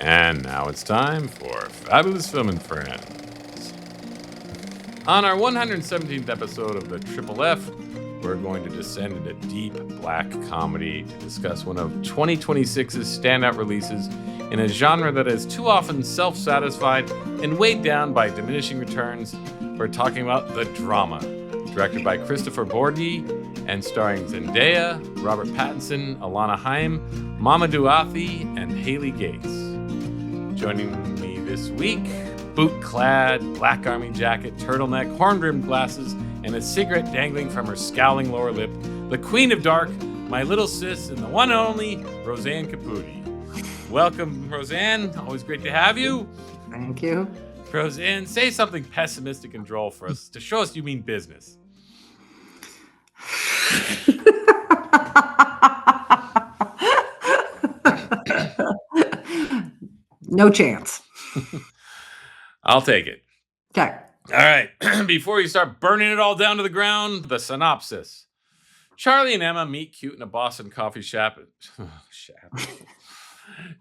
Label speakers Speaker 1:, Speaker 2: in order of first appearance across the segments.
Speaker 1: And now it's time for Fabulous Film and Friends. On our 117th episode of the Triple F, we're going to descend into deep black comedy to discuss one of 2026's standout releases in a genre that is too often self-satisfied and weighed down by diminishing returns. We're talking about The Drama, directed by Kristoffer Borgli and starring Zendaya, Robert Pattinson, Alana Haim, Mamadou Athie, and Hailey Gates. Joining me this week, boot-clad, black army jacket, turtleneck, horn-rimmed glasses, and a cigarette dangling from her scowling lower lip, the Queen of Dark, my little sis, and the one and only Roseanne Caputi. Welcome, Roseanne. Always great to have you.
Speaker 2: Thank you.
Speaker 1: Roseanne, say something pessimistic and droll for us to show us you mean business.
Speaker 2: No chance.
Speaker 1: I'll take it.
Speaker 2: Okay.
Speaker 1: All right. Before you start burning it all down to the ground, the synopsis. Charlie and Emma meet cute in a Boston coffee shop.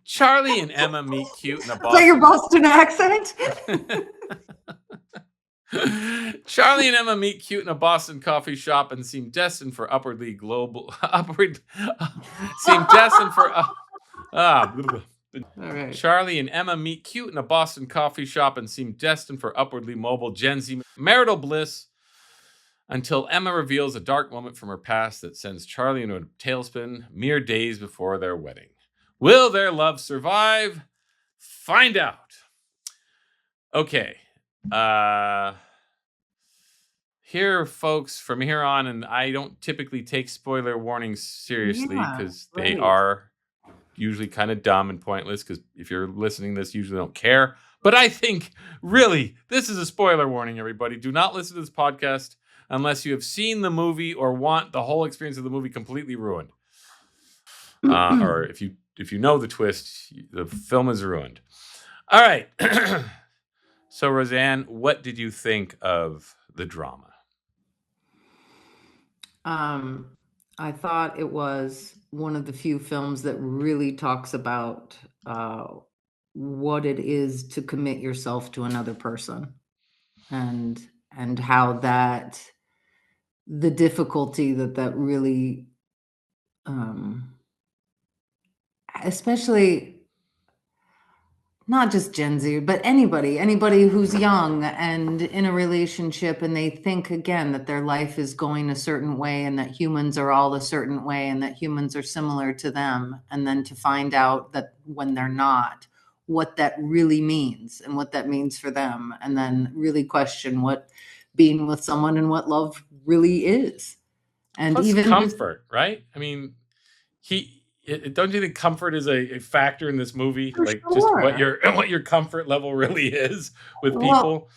Speaker 1: Charlie and Emma meet cute in a Boston...
Speaker 2: Is that your Boston accent?
Speaker 1: Charlie and Emma meet cute in a Boston coffee shop and seem destined for upwardly global... seem destined for...
Speaker 2: All right.
Speaker 1: Charlie and Emma meet cute in a Boston coffee shop and seem destined for upwardly mobile Gen Z marital bliss until Emma reveals a dark moment from her past that sends Charlie into a tailspin mere days before their wedding. Will their love survive? Find out. Okay. Here, folks, from here on, and I don't typically take spoiler warnings seriously because they are usually kind of dumb and pointless, because if you're listening to this, you usually don't care. But I think, really, this is a spoiler warning, everybody. Do not listen to this podcast unless you have seen the movie or want the whole experience of the movie completely ruined. Or if you know the twist, the film is ruined. All right. So, Roseanne, what did you think of The Drama?
Speaker 2: I thought it was one of the few films that really talks about what it is to commit yourself to another person, and how that the difficulty that really, especially not just Gen Z, but anybody who's young and in a relationship, and they think again that their life is going a certain way and that humans are all a certain way and that humans are similar to them. And then to find out that when they're not, what that really means and what that means for them. And then really question what being with someone and what love really is. And
Speaker 1: plus
Speaker 2: even
Speaker 1: comfort, right? I mean, don't you think comfort is a factor in this movie?
Speaker 2: For
Speaker 1: like
Speaker 2: sure.
Speaker 1: just what your comfort level really is with people.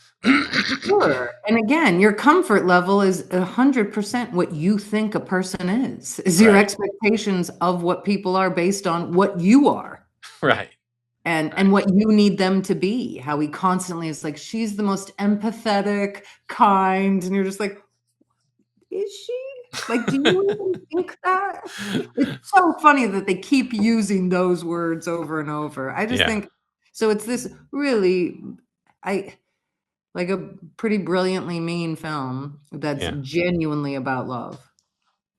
Speaker 2: Sure. And again, your comfort level is 100% what you think a person is your expectations of what people are based on what you are.
Speaker 1: Right.
Speaker 2: And what you need them to be. How he constantly is like, she's the most empathetic, kind, and you're just like, is she? Like, do you even think that? It's so funny that they keep using those words over and over. I just think, so it's this really, like a pretty brilliantly mean film that's genuinely about love.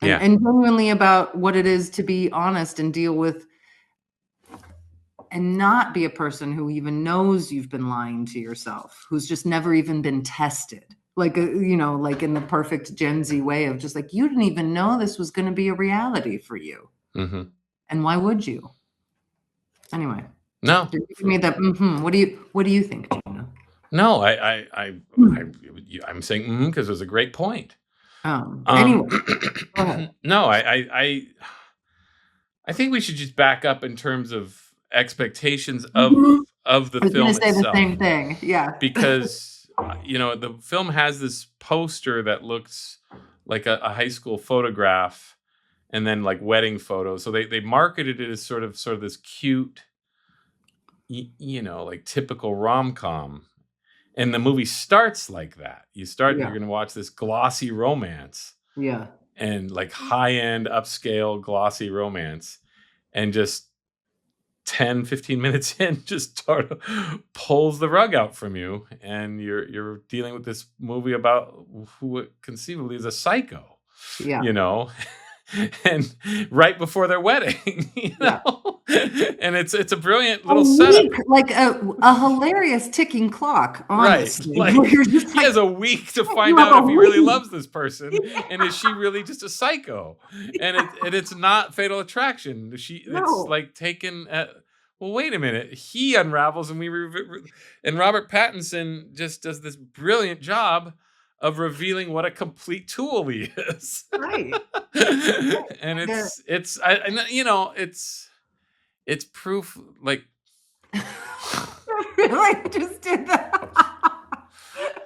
Speaker 2: And genuinely about what it is to be honest and deal with, and not be a person who even knows you've been lying to yourself, who's just never even been tested. Like, like in the perfect Gen Z way of just like, you didn't even know this was going to be a reality for you. Mm-hmm. And why would you? Anyway.
Speaker 1: No.
Speaker 2: Give me that. Mm-hmm. What do you think, Gina?
Speaker 1: No, I'm saying because it was a great point.
Speaker 2: Anyway. Go ahead.
Speaker 1: No, I think we should just back up in terms of expectations of the film itself. I was going to say the
Speaker 2: same thing. Yeah.
Speaker 1: Because the film has this poster that looks like a high school photograph and then like wedding photos. So they marketed it as sort of this cute, like typical rom-com. And the movie starts like that. You're going to watch this glossy romance.
Speaker 2: Yeah.
Speaker 1: And like high-end, upscale, glossy romance. And just 10, 15 minutes in just sort of pulls the rug out from you, and you're dealing with this movie about who conceivably is a psycho,
Speaker 2: Yeah.
Speaker 1: you know, and right before their wedding, you
Speaker 2: Yeah.
Speaker 1: know, and it's a brilliant
Speaker 2: A
Speaker 1: little setup.
Speaker 2: week, like a hilarious ticking clock,
Speaker 1: Right.
Speaker 2: honestly.
Speaker 1: Like
Speaker 2: Where you're just
Speaker 1: he
Speaker 2: like,
Speaker 1: has a week to
Speaker 2: you
Speaker 1: find
Speaker 2: have
Speaker 1: out
Speaker 2: a
Speaker 1: if he really
Speaker 2: week.
Speaker 1: loves this person, and is she really just a psycho? And it's not Fatal Attraction. It's
Speaker 2: No.
Speaker 1: like taken at, well, wait a minute. He unravels, and and Robert Pattinson just does this brilliant job of revealing what a complete tool he is.
Speaker 2: Right.
Speaker 1: And
Speaker 2: The
Speaker 1: it's proof, like,
Speaker 2: really just did that.
Speaker 1: I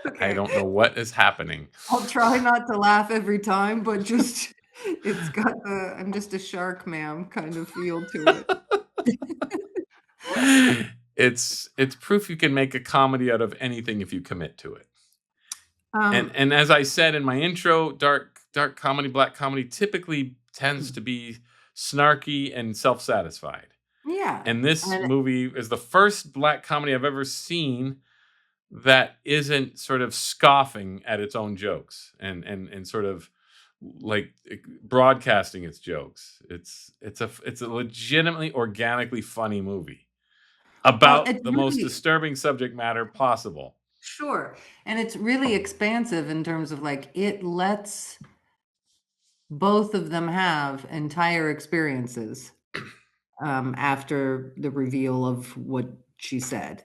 Speaker 2: Okay.
Speaker 1: don't know what is happening.
Speaker 2: I'll try not to laugh every time, but just it's got the I'm just a shark ma'am kind of feel to it.
Speaker 1: It's proof you can make a comedy out of anything if you commit to it.
Speaker 2: Um,
Speaker 1: And as I said in my intro, dark comedy, black comedy typically tends to be snarky and self-satisfied.
Speaker 2: yeah.
Speaker 1: And this
Speaker 2: And
Speaker 1: movie is the first black comedy I've ever seen that isn't sort of scoffing at its own jokes and sort of like broadcasting its jokes. It's a legitimately organically funny movie about
Speaker 2: it's
Speaker 1: the most
Speaker 2: really
Speaker 1: disturbing subject matter possible.
Speaker 2: sure. And it's really expansive in terms of like it lets both of them have entire experiences after the reveal of what she said.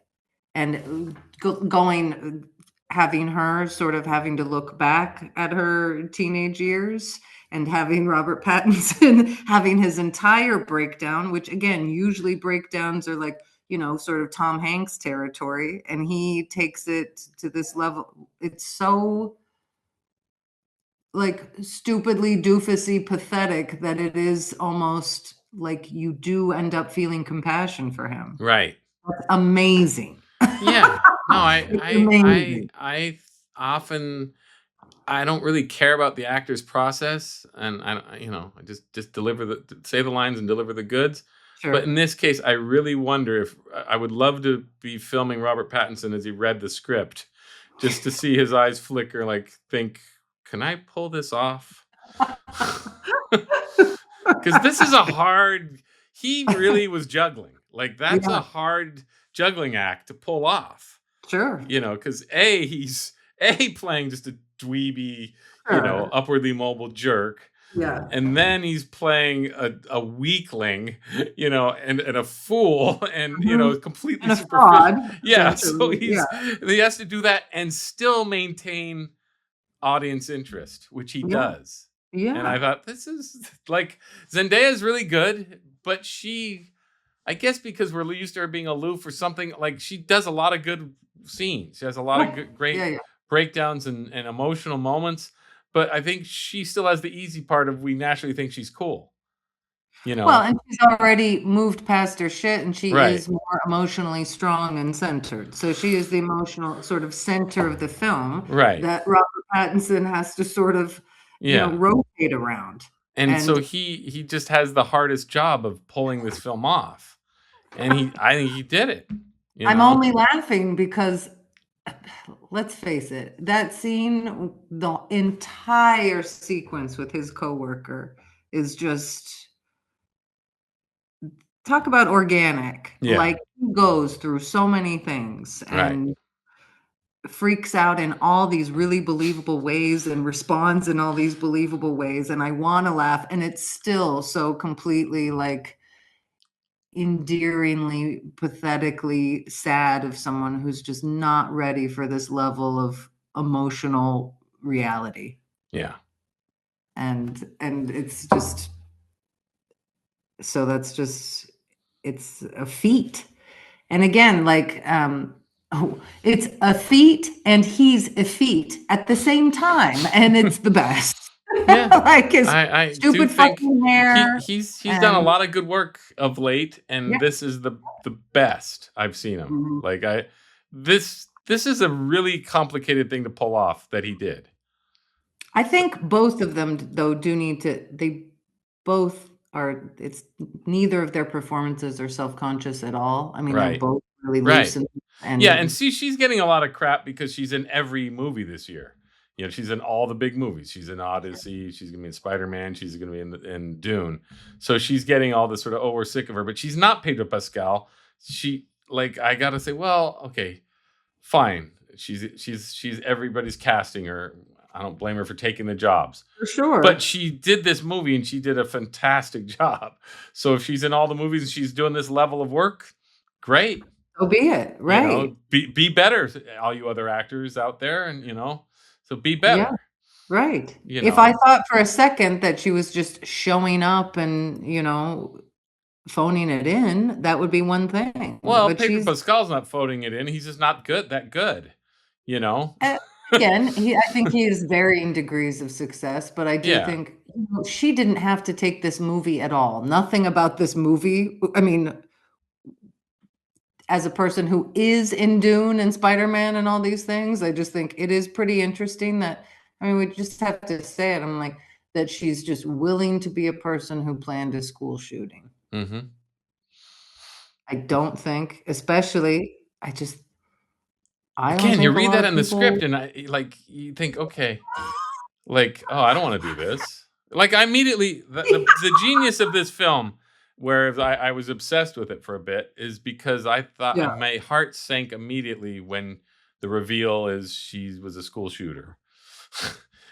Speaker 2: And going, having her sort of having to look back at her teenage years and having Robert Pattinson having his entire breakdown, which again, usually breakdowns are like, you know, sort of Tom Hanks territory. And he takes it to this level. It's so like stupidly doofusy pathetic that it is almost like you do end up feeling compassion for him.
Speaker 1: Right.
Speaker 2: That's amazing.
Speaker 1: Yeah. No,
Speaker 2: It's amazing.
Speaker 1: I often, I don't really care about the actor's process, and I just say the lines and deliver the goods. But
Speaker 2: Sure.
Speaker 1: in this case, I really wonder if I would love to be filming Robert Pattinson as he read the script, just to see his eyes flicker, like think, can I pull this off? Because this is a hard. He really was juggling. Like that's
Speaker 2: Yeah,
Speaker 1: a hard juggling act to pull off.
Speaker 2: sure.
Speaker 1: Because he's playing just a dweeby,
Speaker 2: Sure.
Speaker 1: upwardly mobile jerk.
Speaker 2: Yeah.
Speaker 1: And then he's playing a weakling, and a fool, and
Speaker 2: Mhm.
Speaker 1: completely
Speaker 2: And a
Speaker 1: superficial.
Speaker 2: fraud,
Speaker 1: Yeah, so
Speaker 2: essentially. Yeah.
Speaker 1: he has to do that and still maintain audience interest, which he
Speaker 2: Yeah.
Speaker 1: does. And I
Speaker 2: Yeah.
Speaker 1: thought, this is like, Zendaya is really good, but I guess because we're used to her being aloof or something, like she does a lot of good scenes. She has a lot of
Speaker 2: Right.
Speaker 1: great
Speaker 2: Yeah, yeah.
Speaker 1: breakdowns and emotional moments. But I think she still has the easy part of we naturally think she's cool.
Speaker 2: Well, and she's already moved past her shit, and she
Speaker 1: Right.
Speaker 2: is more emotionally strong and centered. So she is the emotional sort of center of the film
Speaker 1: Right.
Speaker 2: that Robert Pattinson has to sort of,
Speaker 1: Yeah.
Speaker 2: rotate around.
Speaker 1: And so
Speaker 2: And
Speaker 1: he just has the hardest job of pulling this film off. And I think he did it.
Speaker 2: I'm only laughing because let's face it, that scene, the entire sequence with his coworker is just talk about organic.
Speaker 1: Yeah.
Speaker 2: Like he goes through so many things
Speaker 1: Right.
Speaker 2: and freaks out in all these really believable ways and responds in all these believable ways. And I want to laugh. And it's still so completely like endearingly, pathetically sad of someone who's just not ready for this level of emotional reality.
Speaker 1: Yeah.
Speaker 2: And it's just so that's just it's a feat. And again, like it's a feat and he's a feat at the same time, and it's the best.
Speaker 1: Yeah.
Speaker 2: Like his
Speaker 1: I do
Speaker 2: stupid
Speaker 1: think
Speaker 2: fucking hair.
Speaker 1: he's done a
Speaker 2: And
Speaker 1: lot of good work of late, and
Speaker 2: yeah.
Speaker 1: this is the best I've seen him.
Speaker 2: Mhm.
Speaker 1: Like this is a really complicated thing to pull off that he did.
Speaker 2: I think both of them though do need to they both it's neither of their performances are self-conscious at all. I mean, they're
Speaker 1: Right.
Speaker 2: both really
Speaker 1: Right.
Speaker 2: loose
Speaker 1: Yeah, and
Speaker 2: and
Speaker 1: see, she's getting a lot of crap because she's in every movie this year. You know, she's in all the big movies. She's in Odyssey. She's gonna be in Spider-Man. She's gonna be in Dune. So she's getting all this sort of, oh, we're sick of her. But she's not Pedro Pascal. She, like, I gotta say, well, okay, fine. She's everybody's casting her. I don't blame her for taking the jobs.
Speaker 2: for sure.
Speaker 1: But she did this movie and she did a fantastic job. So if she's in all the movies and she's doing this level of work, great.
Speaker 2: So be it,
Speaker 1: You
Speaker 2: right?
Speaker 1: know, be better, all you other actors out there, and so be
Speaker 2: Yeah,
Speaker 1: better.
Speaker 2: right.
Speaker 1: You
Speaker 2: If
Speaker 1: know,
Speaker 2: I thought for a second that she was just showing up and, phoning it in, that would be one thing.
Speaker 1: well,
Speaker 2: But
Speaker 1: Pedro
Speaker 2: she's
Speaker 1: Pascal's not phoning it in. He's just not good. That good. You know.
Speaker 2: again, I think he has varying degrees of success, but I do
Speaker 1: Yeah.
Speaker 2: think she didn't have to take this movie at all. Nothing about this movie. I mean, as a person who is in Dune and Spider-Man and all these things, I just think it is pretty interesting that, I mean, we just have to say it. I'm like, that she's just willing to be a person who planned a school shooting.
Speaker 1: Mm-hmm.
Speaker 2: I don't think, especially, I don't
Speaker 1: Again,
Speaker 2: think
Speaker 1: you
Speaker 2: a
Speaker 1: read
Speaker 2: lot
Speaker 1: that
Speaker 2: of
Speaker 1: in the
Speaker 2: people.
Speaker 1: script, and you think, okay, like, oh, I don't want to do this. Like, I immediately the genius of this film, where I was obsessed with it for a bit, is because I thought
Speaker 2: Yeah.
Speaker 1: my heart sank immediately when the reveal is she was a school shooter.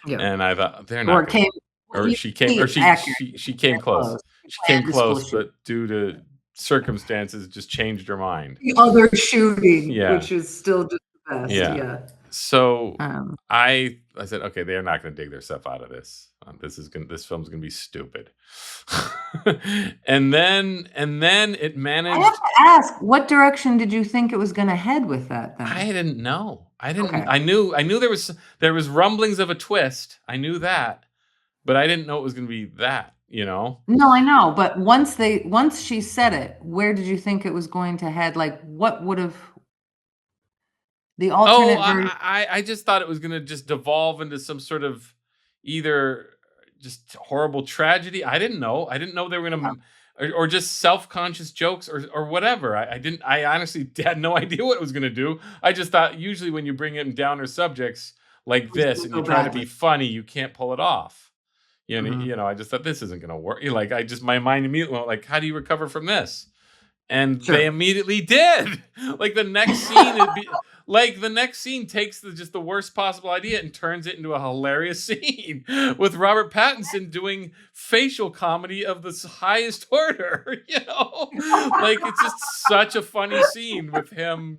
Speaker 2: Yeah.
Speaker 1: And I thought they're
Speaker 2: Or
Speaker 1: not gonna,
Speaker 2: came,
Speaker 1: or she came, or
Speaker 2: accurate,
Speaker 1: she came close. She came
Speaker 2: planned a school
Speaker 1: close,
Speaker 2: shooting.
Speaker 1: but due to circumstances, just changed her mind.
Speaker 2: The other shooting,
Speaker 1: Yeah.
Speaker 2: which is still just the best.
Speaker 1: Yeah.
Speaker 2: Yeah.
Speaker 1: So
Speaker 2: Um,
Speaker 1: I said, okay, they're not going to dig their stuff out of this. This film's going to be stupid. and then it
Speaker 2: I
Speaker 1: managed.
Speaker 2: have to ask, what direction did you think it was going to head with that then?
Speaker 1: I didn't know. I didn't.
Speaker 2: Okay.
Speaker 1: I knew there was rumblings of a twist. I knew that, but I didn't know it was going to be that.
Speaker 2: No, I know, but once she said it, where did you think it was going to head? Like, what would have the alternate version?
Speaker 1: I just thought it was going to just devolve into some sort of either just horrible tragedy. I didn't know. I didn't know they were going to, or just self-conscious jokes or whatever. I honestly had no idea what it was going to do. I just thought usually when you bring in downer subjects like this and you try to be funny, you can't pull it off. I just thought this isn't going to work. Like, my mind immediately went like, how do you recover from this? And
Speaker 2: Sure.
Speaker 1: they immediately did. Like the next scene, the next scene takes just the worst possible idea and turns it into a hilarious scene with Robert Pattinson doing facial comedy of the highest order. Like it's just such a funny scene with him,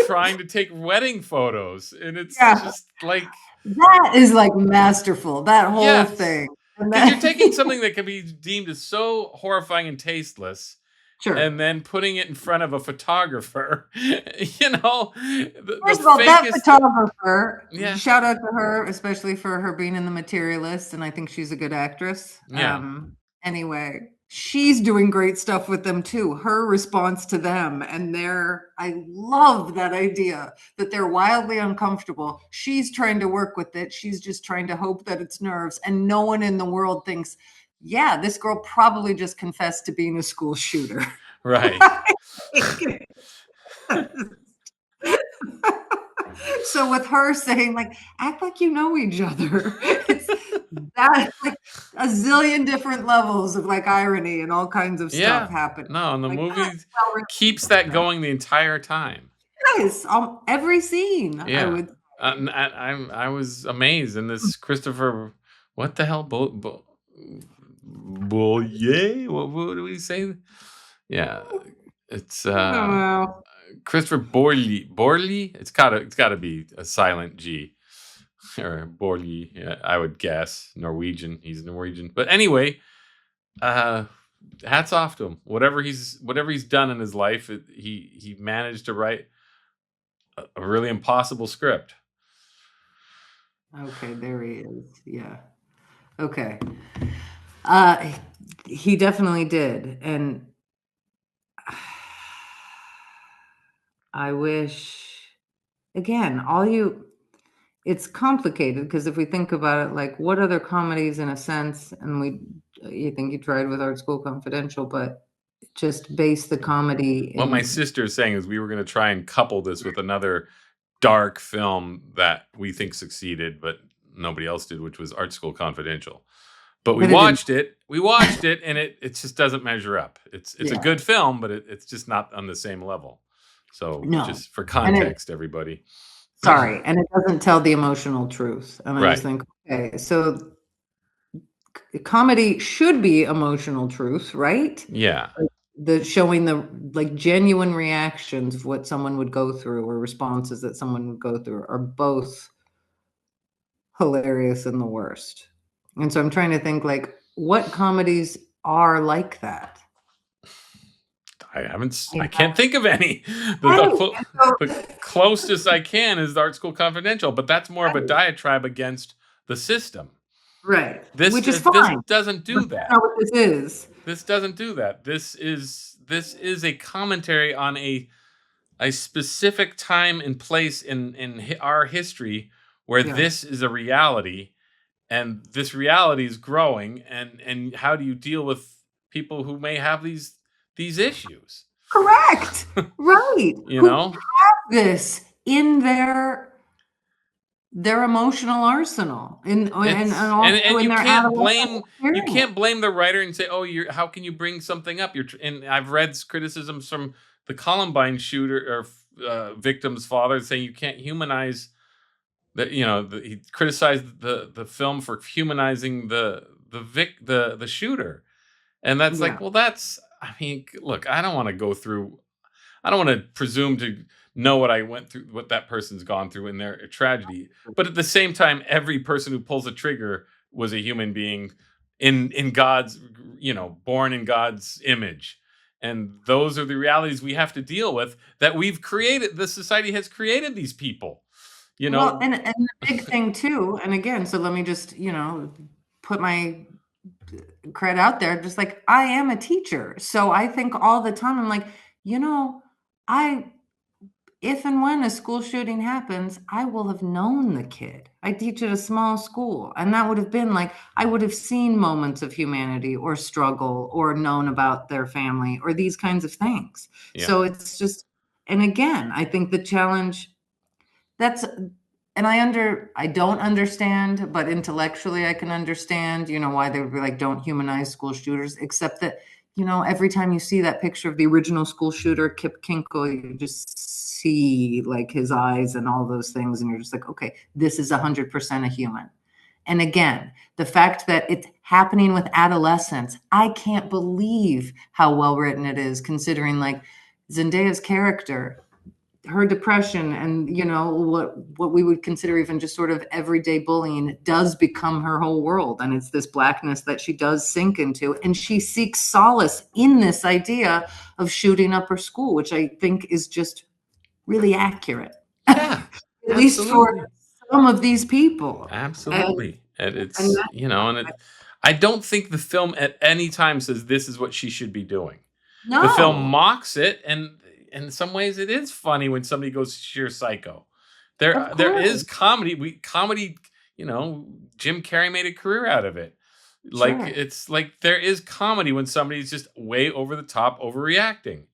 Speaker 1: trying to take wedding photos, and it's just like
Speaker 2: that is like masterful. That whole thing.
Speaker 1: Because you're taking something that can be deemed as so horrifying and tasteless.
Speaker 2: Sure.
Speaker 1: And then putting it in front of a photographer,
Speaker 2: First of all, that photographer, shout out to her, especially for her being in The Materialist, and I think she's a good actress.
Speaker 1: Yeah.
Speaker 2: Anyway, she's doing great stuff with them too. Her response to them, and I love that idea that they're wildly uncomfortable. She's trying to work with it. She's just trying to hope that it's nerves, and no one in the world thinks, yeah, this girl probably just confessed to being a school shooter.
Speaker 1: Right.
Speaker 2: So with her saying, like, act like you know each other, it's that like a zillion different levels of like irony and all kinds of stuff happen.
Speaker 1: No, and the movie keeps that going the entire time.
Speaker 2: Yes, every scene.
Speaker 1: Yeah. I was amazed in this Kristoffer. What the hell? Borgli? What do we say? Yeah, it's Kristoffer Borgli. Borgli? It's gotta be a silent G. Or Borgli, I would guess. Norwegian. He's Norwegian. But anyway, hats off to him. Whatever he's done in his life, he managed to write a really impossible script.
Speaker 2: Okay, there he is. Yeah. Okay. He definitely did. And I wish, again, it's complicated because if we think about it, like what other comedies in a sense, and you think you tried with Art School Confidential, but just base the comedy
Speaker 1: What my
Speaker 2: in.
Speaker 1: sister is saying is we were going to try and couple this with another dark film that we think succeeded, but nobody else did, which was Art School Confidential. But we
Speaker 2: But it didn't.
Speaker 1: watched it. We watched it, and it just doesn't measure up. It's a
Speaker 2: Yeah.
Speaker 1: good film, but it's just not on the same level. So
Speaker 2: No.
Speaker 1: just for context, everybody.
Speaker 2: Sorry, and it doesn't tell the emotional truth. And I just
Speaker 1: Right.
Speaker 2: think, okay, so comedy should be emotional truth, right?
Speaker 1: Yeah.
Speaker 2: The showing the like genuine reactions of what someone would go through or responses that someone would go through are both hilarious and the worst. And so I'm trying to think like what comedies are like that.
Speaker 1: I can't think of any.
Speaker 2: Right.
Speaker 1: The closest I can is Art School Confidential, but that's more of a diatribe against the system.
Speaker 2: Right.
Speaker 1: This
Speaker 2: Which is fine.
Speaker 1: This doesn't do that.
Speaker 2: That's not what this is.
Speaker 1: This doesn't do that. This is a commentary on a specific time and place in our history where this is a reality, and this reality is growing, and how do you deal with people who may have these issues?
Speaker 2: Correct. Right.
Speaker 1: You know,
Speaker 2: have this in their emotional arsenal, and
Speaker 1: you can't blame the writer and say, "Oh, how can you bring something up?" And I've read criticisms from the Columbine shooter or victim's father saying you can't humanize that. He criticized the film for humanizing the shooter, and that's like, well, that's. I mean, look, I don't want to presume to know what I went through, what that person's gone through in their tragedy. But at the same time, every person who pulls a trigger was a human being in God's, born in God's image. And those are the realities we have to deal with that we've created. The society has created these people,
Speaker 2: Well, and the big thing too, and again, so let me just, put my cred out there, just like I am a teacher. So I think all the time, I'm like, if and when a school shooting happens, I will have known the kid. I teach at a small school, and that would have been like, I would have seen moments of humanity or struggle or known about their family or these kinds of things.
Speaker 1: Yeah.
Speaker 2: So it's just, and again, I think the challenge and I don't understand, but intellectually I can understand, why they would be like, don't humanize school shooters, except that, every time you see that picture of the original school shooter, Kip Kinkle, you just see like his eyes and all those things. And you're just like, okay, this is 100% a human. And again, the fact that it's happening with adolescents, I can't believe how well written it is, considering like Zendaya's character, her depression and what we would consider even just sort of everyday bullying does become her whole world, and it's this blackness that she does sink into, and she seeks solace in this idea of shooting up her school, which I think is just really accurate.
Speaker 1: Yeah,
Speaker 2: at least for some of these people.
Speaker 1: Absolutely. And it's I don't think the film at any time says this is what she should be doing.
Speaker 2: No.
Speaker 1: The film mocks it, and in some ways it is funny when somebody goes sheer psycho. There is comedy. Jim Carrey made a career out of it. Like, sure. It's like there is comedy when somebody's just way over the top, overreacting.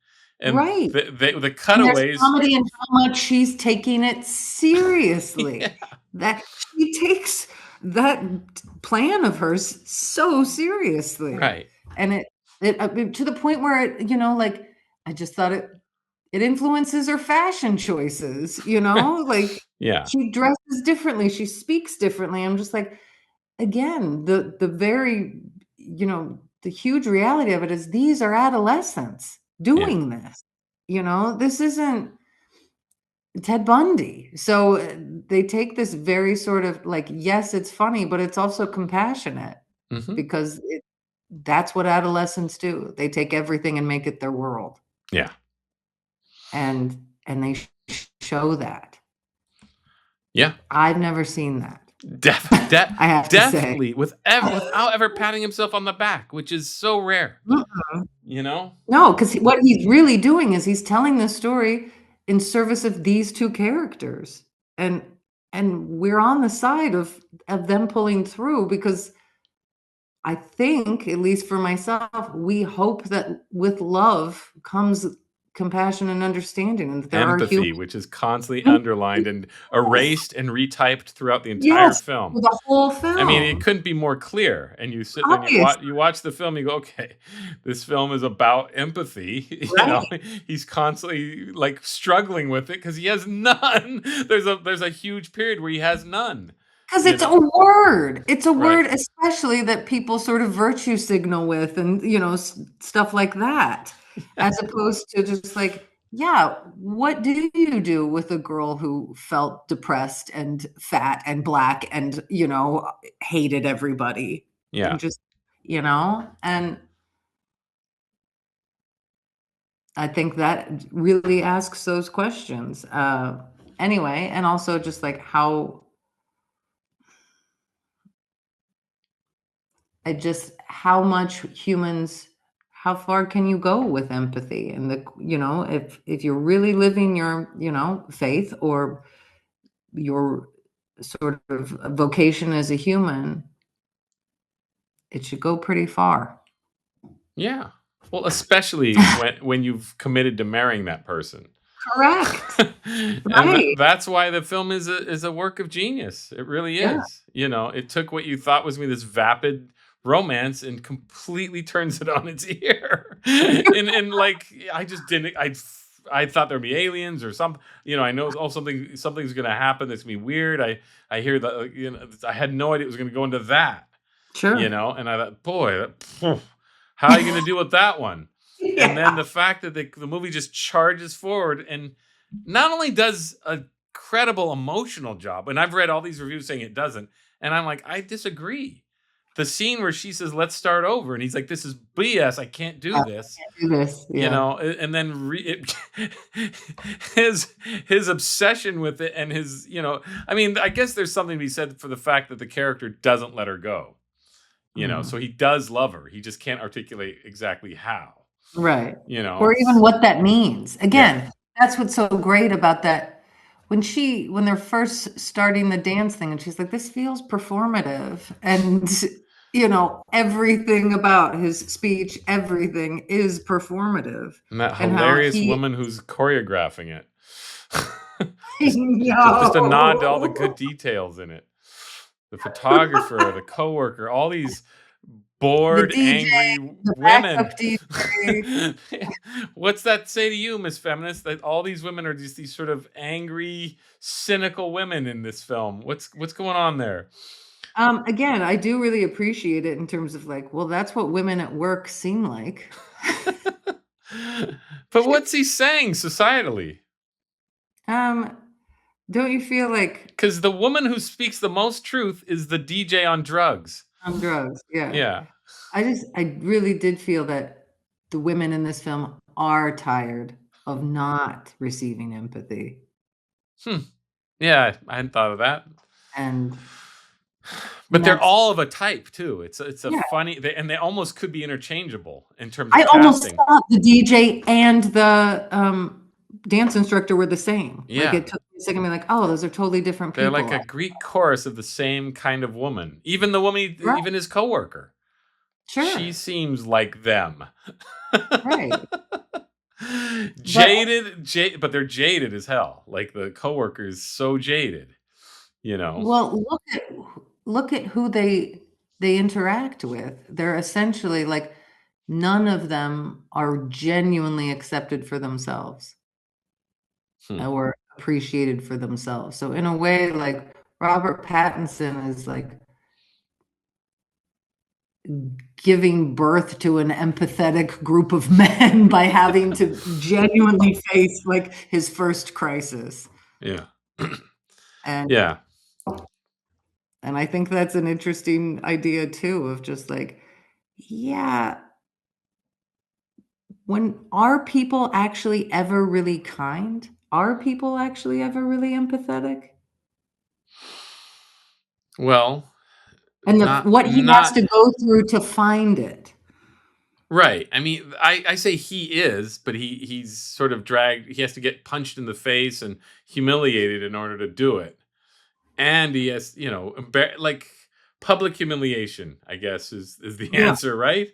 Speaker 1: And
Speaker 2: right.
Speaker 1: The cutaways.
Speaker 2: There's comedy in how much she's taking it seriously. Yeah. That she takes that plan of hers so seriously.
Speaker 1: Right.
Speaker 2: And it to the point where I just thought it influences her fashion choices, like
Speaker 1: yeah.
Speaker 2: She dresses differently, she speaks differently. I'm just like, again, the very, the huge reality of it is these are adolescents doing this. This isn't Ted Bundy. So they take this very sort of like, yes, it's funny, but it's also compassionate because that's what adolescents do. They take everything and make it their world.
Speaker 1: Yeah.
Speaker 2: And they show that.
Speaker 1: Yeah.
Speaker 2: I've never seen that.
Speaker 1: I have definitely to say. Without ever patting himself on the back, which is so rare. No,
Speaker 2: because what he's really doing is he's telling this story in service of these two characters, and and we're on the side of them pulling through, because I think, at least for myself, we hope that with love comes compassion and understanding, and that there are
Speaker 1: Empathy,
Speaker 2: humans.
Speaker 1: which is constantly underlined and erased and retyped throughout the entire
Speaker 2: Yes,
Speaker 1: film.
Speaker 2: for the whole
Speaker 1: I mean, it
Speaker 2: film.
Speaker 1: couldn't be more clear. And you sit there and
Speaker 2: Obvious,
Speaker 1: you watch the film, you go, okay, this film is about empathy. You know,
Speaker 2: right?
Speaker 1: he's constantly like struggling with it because he has none. There's a huge period where he has none.
Speaker 2: Because
Speaker 1: You
Speaker 2: it's a
Speaker 1: know,
Speaker 2: word. It's a
Speaker 1: right?
Speaker 2: word, especially that people sort of virtue signal with, and stuff like that, as opposed to just like, yeah, what do you do with a girl who felt depressed and fat and black and hated everybody and
Speaker 1: Yeah,
Speaker 2: just and I think that really asks those questions. Anyway, and also just like how much humans, how far can you go with empathy? And if you're really living your, faith, or your sort of vocation as a human, it should go pretty far.
Speaker 1: yeah. Well, especially when you've committed to marrying that person.
Speaker 2: Correct.
Speaker 1: And
Speaker 2: Right.
Speaker 1: that's why the film is a work of genius. It really
Speaker 2: Yeah.
Speaker 1: is. You know, it took what you thought was going to be this vapid romance and completely turns it on its ear. And like I just didn't. I thought there'd be aliens or something. You know, I know something's going to happen that's going to be weird. I hear that. You know, I had no idea it was going to go into that. You
Speaker 2: Sure.
Speaker 1: know, and I thought, boy, how are you going to deal with that one? And then
Speaker 2: Yeah.
Speaker 1: the fact that the movie just charges forward and not only does a credible emotional job, and I've read all these reviews saying it doesn't, and I'm like, I disagree. The scene where she says, "Let's start over," and he's like, "This is BS. I can't do this."
Speaker 2: Do this.
Speaker 1: You
Speaker 2: Yeah.
Speaker 1: know, and then his obsession with it, and his, I mean, I guess there's something to be said for the fact that the character doesn't let her go. You know, so he does love her. He just can't articulate exactly how.
Speaker 2: Right.
Speaker 1: You know,
Speaker 2: Or even what that means.
Speaker 1: yeah.
Speaker 2: Again, that's what's so great about that. When they're first starting the dance thing, and she's like, this feels performative. And, everything about his speech, everything is performative.
Speaker 1: And that
Speaker 2: And how
Speaker 1: hilarious
Speaker 2: he,
Speaker 1: woman who's choreographing it.
Speaker 2: I
Speaker 1: just a nod to all the good
Speaker 2: know.
Speaker 1: details in it. The photographer, the coworker, all these
Speaker 2: The
Speaker 1: bored,
Speaker 2: DJ,
Speaker 1: angry
Speaker 2: the
Speaker 1: women.
Speaker 2: backup DJ.
Speaker 1: What's that say to you, Miss Feminist? That all these women are just these sort of angry, cynical women in this film. What's going on there?
Speaker 2: Again, I do really appreciate it in terms of like, well, that's what women at work seem like.
Speaker 1: But what's he saying societally?
Speaker 2: Um, don't you feel like
Speaker 1: Because the woman who speaks the most truth is the DJ on drugs.
Speaker 2: on drugs? Yeah.
Speaker 1: Yeah.
Speaker 2: I really did feel that the women in this film are tired of not receiving empathy.
Speaker 1: Yeah, I hadn't thought of that.
Speaker 2: And
Speaker 1: But they're
Speaker 2: that's,
Speaker 1: all of a type too. It's a
Speaker 2: yeah.
Speaker 1: funny, and they almost could be interchangeable in terms
Speaker 2: I
Speaker 1: of
Speaker 2: almost
Speaker 1: casting.
Speaker 2: thought the DJ and the dance instructor were the same. Like,
Speaker 1: Yeah,
Speaker 2: it took me a second to be like, oh, those are totally different
Speaker 1: they're
Speaker 2: people.
Speaker 1: like a Greek chorus of the same kind of woman. Even the woman,
Speaker 2: Right.
Speaker 1: even his coworker, she
Speaker 2: Sure.
Speaker 1: seems like them.
Speaker 2: Right.
Speaker 1: But they're jaded as hell. Like the coworker is so jaded.
Speaker 2: Well, look at who they interact with. They're essentially like, none of them are genuinely accepted for themselves
Speaker 1: Hmm.
Speaker 2: or appreciated for themselves. So in a way, like, Robert Pattinson is like giving birth to an empathetic group of men by having to genuinely face like his first crisis.
Speaker 1: Yeah.
Speaker 2: And
Speaker 1: Yeah.
Speaker 2: and I think that's an interesting idea too, of just like, yeah, are people actually ever really kind? Are people actually ever really empathetic?
Speaker 1: Well,
Speaker 2: And what he has
Speaker 1: not
Speaker 2: to go through to find it.
Speaker 1: right. I mean, I say he is, but he's sort of dragged. He has to get punched in the face and humiliated in order to do it. and he has, like public humiliation, I guess is the
Speaker 2: Yeah.
Speaker 1: answer, right?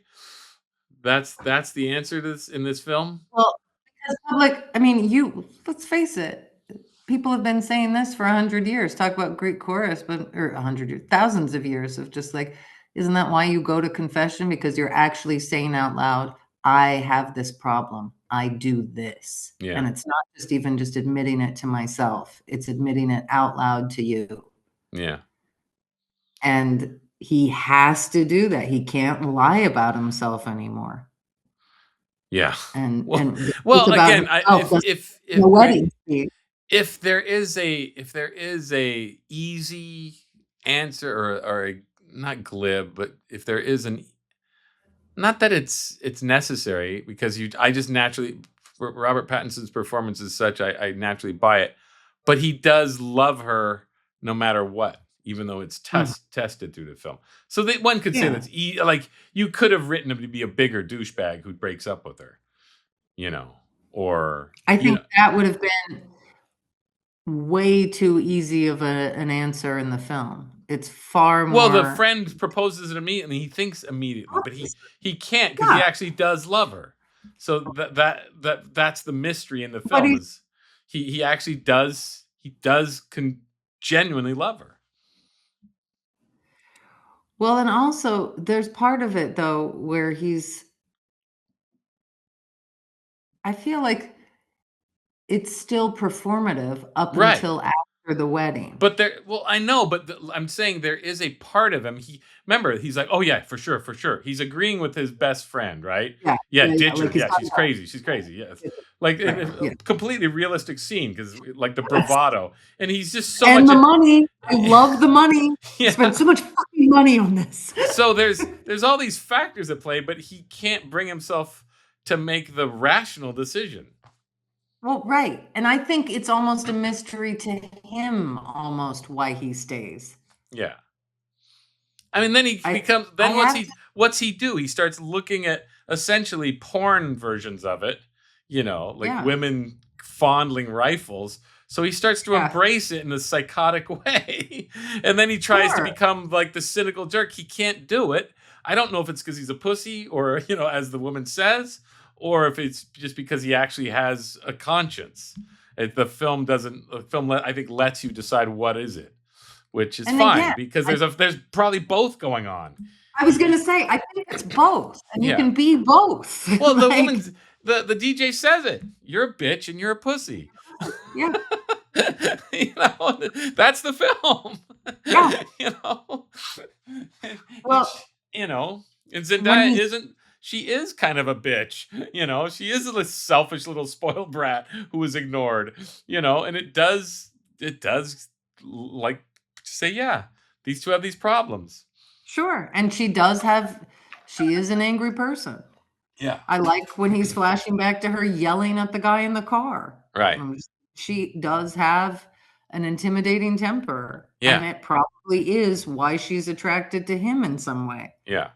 Speaker 1: That's the answer to this in this film.
Speaker 2: Well, because I mean, let's face it. People have been saying this for 100 years. Talk about Greek chorus, or 100 years, thousands of years of just like, isn't that why you go to confession? Because you're actually saying out loud, I have this problem. I do this.
Speaker 1: Yeah.
Speaker 2: And it's not just even just admitting it to myself. It's admitting it out loud to you.
Speaker 1: Yeah.
Speaker 2: And he has to do that. He can't lie about himself anymore.
Speaker 1: Yeah.
Speaker 2: And
Speaker 1: well again, if there is a easy answer or a, not glib, but if there is not that it's necessary, because I just naturally, Robert Pattinson's performance is such, I naturally buy it, but he does love her no matter what, even though it's tested through the film. So that one could say that's like, you could have written him to be a bigger douchebag who breaks up with her, or
Speaker 2: I think that would have been way too easy of an answer in the film. It's far more.
Speaker 1: Well, the friend proposes it immediately. He thinks immediately, but he can't, because he actually does love her. So that's the mystery in the film, is he actually does genuinely love her.
Speaker 2: Well, and also there's part of it though where I feel like it's still performative up until after the wedding.
Speaker 1: But I know, but I'm saying there is a part of him. Remember, he's like, oh yeah, for sure. He's agreeing with his best friend, right?
Speaker 2: Yeah,
Speaker 1: ditch her. Yeah, she's crazy. Yes, like a completely realistic scene, because like the bravado, and he's just so
Speaker 2: and
Speaker 1: much.
Speaker 2: And the money, I love the money. Spent so much fucking money on this.
Speaker 1: So there's all these factors at play, but he can't bring himself to make the rational decision.
Speaker 2: Well, right. And I think it's almost a mystery to him, almost, why he stays.
Speaker 1: Yeah. I mean, then what's he do? He starts looking at essentially porn versions of it, women fondling rifles. So he starts to embrace it in a psychotic way. And then he tries to become like the cynical jerk. He can't do it. I don't know if it's because he's a pussy, or, as the woman says, or if it's just because he actually has a conscience. The film, I think, lets you decide what is it, which is fine, because there's probably both going on.
Speaker 2: I was going to say, I think it's both, and you can be both.
Speaker 1: Well, the woman's the DJ says it. You're a bitch and you're a pussy.
Speaker 2: Yeah.
Speaker 1: That's the film.
Speaker 2: Yeah.
Speaker 1: Well, and Zendaya she is kind of a bitch, she is a selfish little spoiled brat who was ignored, and it does like say, yeah, these two have these problems.
Speaker 2: Sure. And she is an angry person.
Speaker 1: Yeah.
Speaker 2: I like when he's flashing back to her yelling at the guy in the car.
Speaker 1: Right.
Speaker 2: She does have an intimidating temper.
Speaker 1: Yeah.
Speaker 2: And it probably is why she's attracted to him in some way.
Speaker 1: Yeah.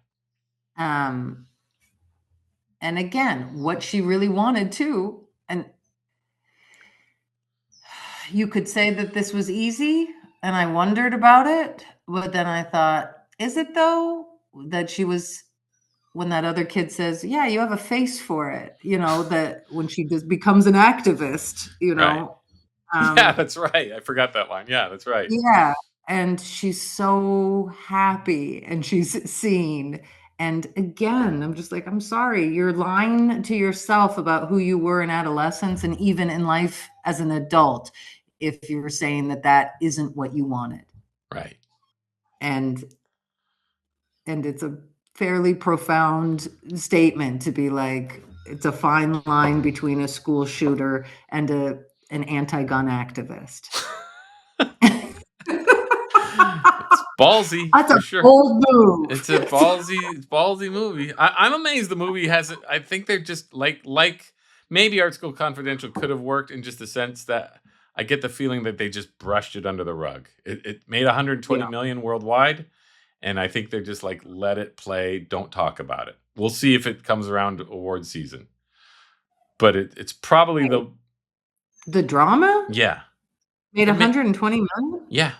Speaker 2: And again, what she really wanted too, and you could say that this was easy, and I wondered about it, but then I thought, is it though? That she was, when that other kid says, yeah, you have a face for it, that when she just becomes an activist,
Speaker 1: Right. Yeah, that's right. I forgot that line. Yeah, that's right.
Speaker 2: Yeah. And she's so happy and she's seen. And again, I'm just like, I'm sorry, you're lying to yourself about who you were in adolescence and even in life as an adult, if you're saying that isn't what you wanted.
Speaker 1: Right.
Speaker 2: And it's a fairly profound statement to be like, it's a fine line between a school shooter and an anti-gun activist.
Speaker 1: It's ballsy.
Speaker 2: That's a
Speaker 1: sure.
Speaker 2: bold move.
Speaker 1: It's a ballsy movie. I'm amazed the movie hasn't. I think they're just like maybe Art School Confidential could have worked in just the sense that I get the feeling that they just brushed it under the rug. It made 120 million worldwide, and I think they're just like, let it play, don't talk about it. We'll see if it comes around to award season. But it's probably
Speaker 2: the drama.
Speaker 1: Yeah.
Speaker 2: Made 120 million.
Speaker 1: Yeah.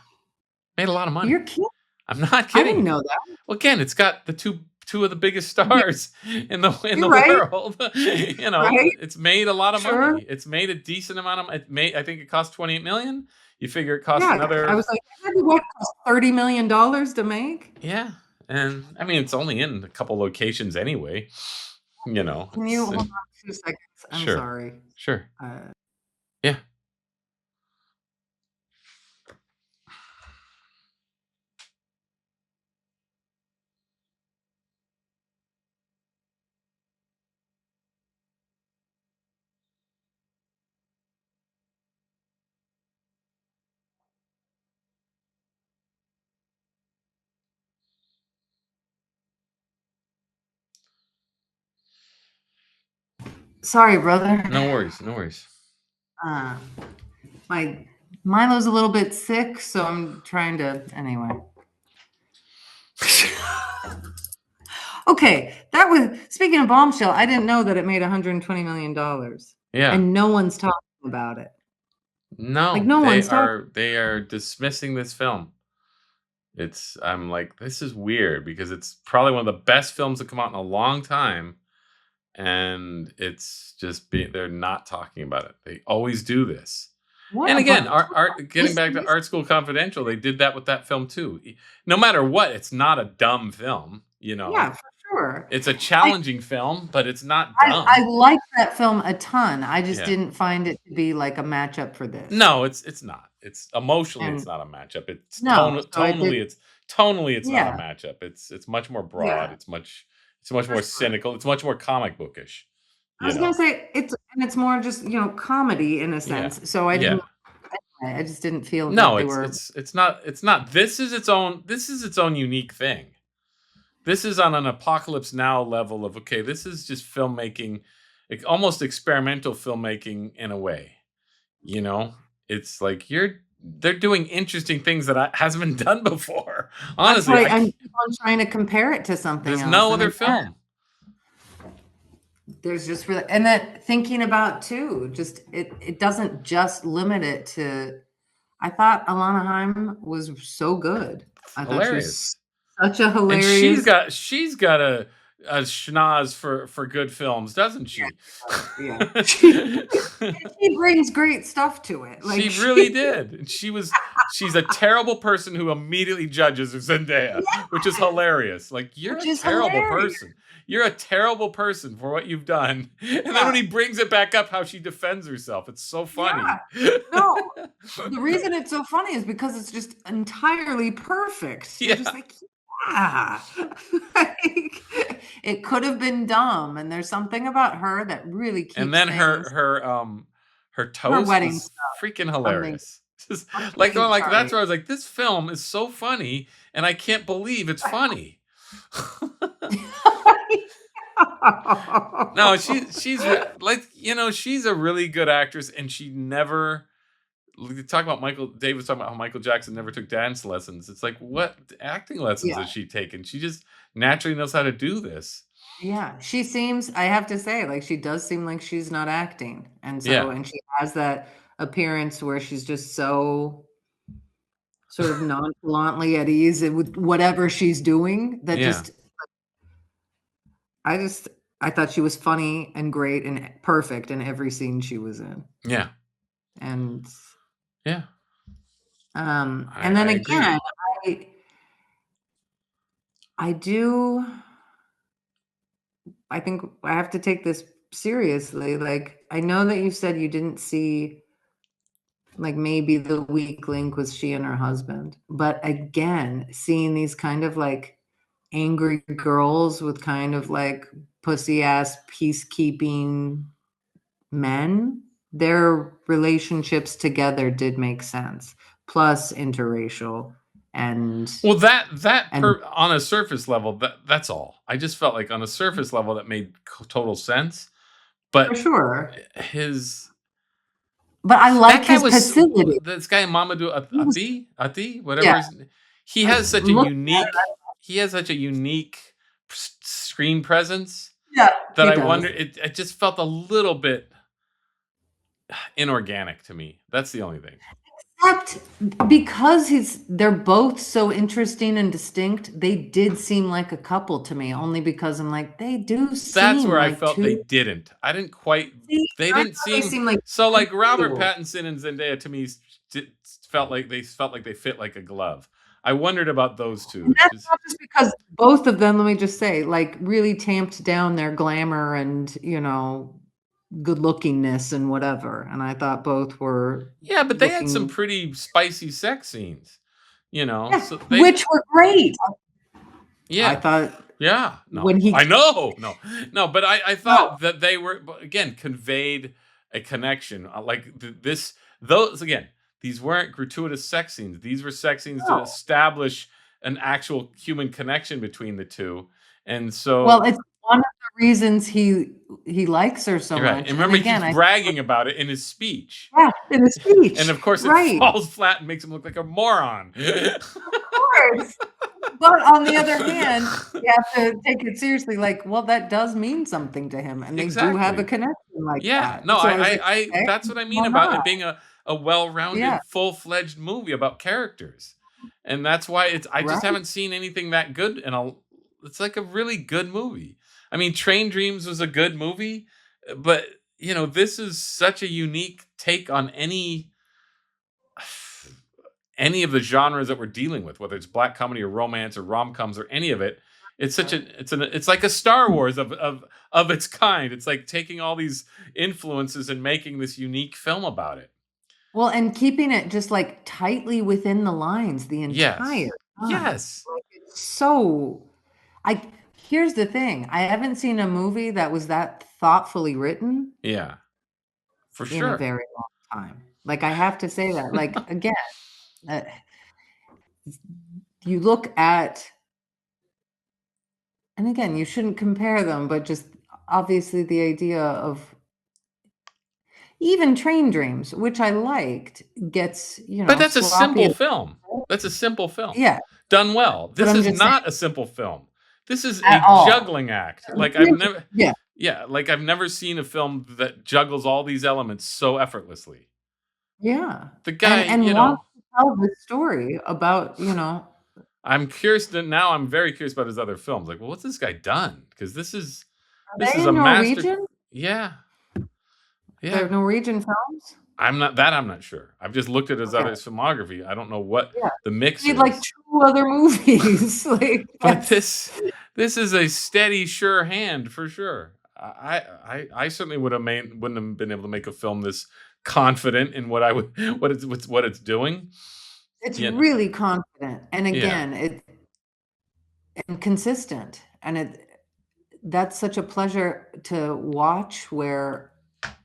Speaker 1: Made a lot of money.
Speaker 2: You're kidding.
Speaker 1: I'm not
Speaker 2: I
Speaker 1: kidding.
Speaker 2: didn't know that.
Speaker 1: Well, again, it's got the two of the biggest stars in the
Speaker 2: right.
Speaker 1: world. You know,
Speaker 2: Right?
Speaker 1: it's made a lot of
Speaker 2: Sure.
Speaker 1: money. It's made a decent amount of. I think it cost $28 million. You figure it cost
Speaker 2: Yeah,
Speaker 1: another.
Speaker 2: I was like, what cost $30 million to make?
Speaker 1: Yeah, and I mean, it's only in a couple locations anyway. You know.
Speaker 2: Can you hold on 2 seconds? I'm
Speaker 1: Sure.
Speaker 2: sorry.
Speaker 1: Sure. Yeah.
Speaker 2: Sorry, brother.
Speaker 1: No worries. No worries.
Speaker 2: My Milo's a little bit sick, so I'm trying to anyway. Okay, that was speaking of Bombshell. I didn't know that it made $120 million.
Speaker 1: Yeah.
Speaker 2: And no one's talking about it.
Speaker 1: No,
Speaker 2: like no one's talking.
Speaker 1: They are dismissing this film. I'm like, this is weird because it's probably one of the best films that come out in a long time, and it's just they're not talking about it. They always do this.
Speaker 2: What
Speaker 1: and again,
Speaker 2: art
Speaker 1: getting back to Art School Confidential, they did that with that film too. No matter what, it's not a dumb film. You know,
Speaker 2: yeah, for sure.
Speaker 1: It's a challenging film, but it's not dumb.
Speaker 2: I like that film a ton. I just didn't find it to be like a matchup for this.
Speaker 1: No, it's not. It's emotionally, it's not a matchup. It's tonally, it's not a matchup. It's much more broad. It's much more cynical. It's much more comic bookish.
Speaker 2: I was gonna say it's more just comedy in a sense. So I didn't. I just didn't feel.
Speaker 1: No, it's not. This is its own unique thing. This is on an Apocalypse Now level of this is just filmmaking, almost experimental filmmaking in a way. You know, it's like they're doing interesting things that hasn't been done before. Honestly,
Speaker 2: I'm trying to compare it to something.
Speaker 1: There's no other film.
Speaker 2: There's just really, and that thinking about too, just it doesn't just limit it to. I thought Alana Haim was so good. I thought she was such a hilarious.
Speaker 1: And she's got a schnoz for good films, doesn't she?
Speaker 2: Yeah. She brings great stuff to it.
Speaker 1: She really did. And she's a terrible person who immediately judges Zendaya, which is hilarious. Like, you're a terrible person. You're a terrible person for what you've done. And then when he brings it back up, how she defends herself. It's so funny.
Speaker 2: Yeah. No, the reason it's so funny is because it's just entirely perfect. You're just like, it could have been dumb, and there's something about her that really keeps.
Speaker 1: And then her toast is freaking hilarious. Just like that's where I was like, this film is so funny, and I can't believe it's funny. No, she's like, she's a really good actress, and she never. Talk about Dave was talking about how Michael Jackson never took dance lessons. It's like, what acting lessons has she taken? She just naturally knows how to do this.
Speaker 2: Yeah, she seems, I have to say, like, she does seem like she's not acting. And so, and she has that appearance where she's just so sort of nonchalantly at ease with whatever she's doing that I thought she was funny and great and perfect in every scene she was in.
Speaker 1: Yeah.
Speaker 2: And
Speaker 1: yeah.
Speaker 2: And then again, I think I have to take this seriously. Like, I know that you said you didn't see, like, maybe the weak link was she and her husband. But again, seeing these kind of like angry girls with kind of like pussy ass peacekeeping men, their relationships together did make sense. Plus interracial. And
Speaker 1: well, on a surface level, that's all. I just felt like on a surface level that made total sense. But
Speaker 2: for sure,
Speaker 1: but
Speaker 2: I like his passivity.
Speaker 1: This guy Mamadou Athie, whatever. He has such a unique screen presence.
Speaker 2: Yeah,
Speaker 1: that I wonder. It just felt a little bit inorganic to me. That's the only thing.
Speaker 2: Except because they're both so interesting and distinct, they did seem like a couple to me, only because I'm like, they do
Speaker 1: That's
Speaker 2: seem
Speaker 1: where I
Speaker 2: like
Speaker 1: felt
Speaker 2: two.
Speaker 1: they didn't. I didn't quite.
Speaker 2: See,
Speaker 1: They
Speaker 2: I
Speaker 1: didn't
Speaker 2: thought they
Speaker 1: seem
Speaker 2: seemed like
Speaker 1: so like Robert
Speaker 2: two.
Speaker 1: Pattinson and Zendaya to me felt like they fit like a glove. I wondered about those
Speaker 2: And
Speaker 1: two.
Speaker 2: that's
Speaker 1: Just
Speaker 2: not just because both of them, let me just say, like really tamped down their glamour and, good lookingness and whatever. And I thought both were
Speaker 1: yeah, but they had some
Speaker 2: looking,
Speaker 1: pretty spicy sex scenes.
Speaker 2: yeah,
Speaker 1: So they
Speaker 2: which were great. I
Speaker 1: yeah.
Speaker 2: thought
Speaker 1: Yeah, no,
Speaker 2: when he,
Speaker 1: I know, no, but I
Speaker 2: no,
Speaker 1: thought that they were again conveyed a connection. Like those again, these weren't gratuitous sex scenes. These were sex scenes to
Speaker 2: no.
Speaker 1: establish an actual human connection between the two. And
Speaker 2: Well,
Speaker 1: so
Speaker 2: it's one of the reasons he likes her so
Speaker 1: you're right. And
Speaker 2: much. And
Speaker 1: remember, he keeps
Speaker 2: again, I
Speaker 1: bragging about it in his speech,
Speaker 2: yeah, in a
Speaker 1: and
Speaker 2: speech,
Speaker 1: of course, it
Speaker 2: right?
Speaker 1: falls flat and makes him look like a moron.
Speaker 2: Of course. But on the other hand, you have to take it seriously. Like, well, that does mean something to him, and they do have a
Speaker 1: Exactly.
Speaker 2: connection like
Speaker 1: Yeah, no,
Speaker 2: that. So I was like, okay,
Speaker 1: that's what I mean
Speaker 2: why
Speaker 1: about it
Speaker 2: not?
Speaker 1: being a
Speaker 2: Yeah,
Speaker 1: well-rounded, full-fledged movie about characters. And that's why I just
Speaker 2: right.
Speaker 1: haven't seen anything that good it's like a really good movie. I mean, Train Dreams was a good movie, but this is such a unique take on any of the genres that we're dealing with, whether it's black comedy or romance or rom-coms or any of it. It's like a Star Wars of its kind. It's like taking all these influences and making this unique film about it.
Speaker 2: Well, and keeping it just like tightly within the lines the entire
Speaker 1: Yes.
Speaker 2: time.
Speaker 1: Yes.
Speaker 2: Like, it's so I here's the thing. I haven't seen a movie that was that thoughtfully written
Speaker 1: Yeah. For
Speaker 2: in a
Speaker 1: sure.
Speaker 2: very long time. Like, I have to say that. Like, again, uh, you look at, and again, you shouldn't compare them, but just obviously the idea of even Train Dreams, which I liked, gets,
Speaker 1: But that's a
Speaker 2: sloppy
Speaker 1: simple
Speaker 2: and
Speaker 1: film. That's a simple film.
Speaker 2: yeah,
Speaker 1: Done well.
Speaker 2: but
Speaker 1: This
Speaker 2: I'm
Speaker 1: is
Speaker 2: just saying
Speaker 1: not a simple film. This is
Speaker 2: at
Speaker 1: a
Speaker 2: all.
Speaker 1: juggling act.
Speaker 2: Yeah,
Speaker 1: Like I've never seen a film that juggles all these elements so effortlessly.
Speaker 2: yeah.
Speaker 1: The
Speaker 2: And
Speaker 1: guy,
Speaker 2: wants to tell the story about,
Speaker 1: I'm curious now I'm very curious about his other films. Like, well, what's this guy done? Because
Speaker 2: are
Speaker 1: this
Speaker 2: they
Speaker 1: is
Speaker 2: in
Speaker 1: a master.
Speaker 2: Norwegian?
Speaker 1: Yeah.
Speaker 2: They're
Speaker 1: Yeah.
Speaker 2: Norwegian films?
Speaker 1: I'm not sure. I've just looked at his
Speaker 2: Okay.
Speaker 1: other filmography. I don't know what
Speaker 2: Yeah.
Speaker 1: the mix
Speaker 2: Made like
Speaker 1: is.
Speaker 2: 2 other movies. Like,
Speaker 1: But
Speaker 2: that's
Speaker 1: this is a steady, sure hand for sure. I certainly wouldn't have been able to make a film this confident in what I would what it's doing.
Speaker 2: it's
Speaker 1: You know,
Speaker 2: really confident, and
Speaker 1: yeah,
Speaker 2: again, and consistent, and that's such a pleasure to watch where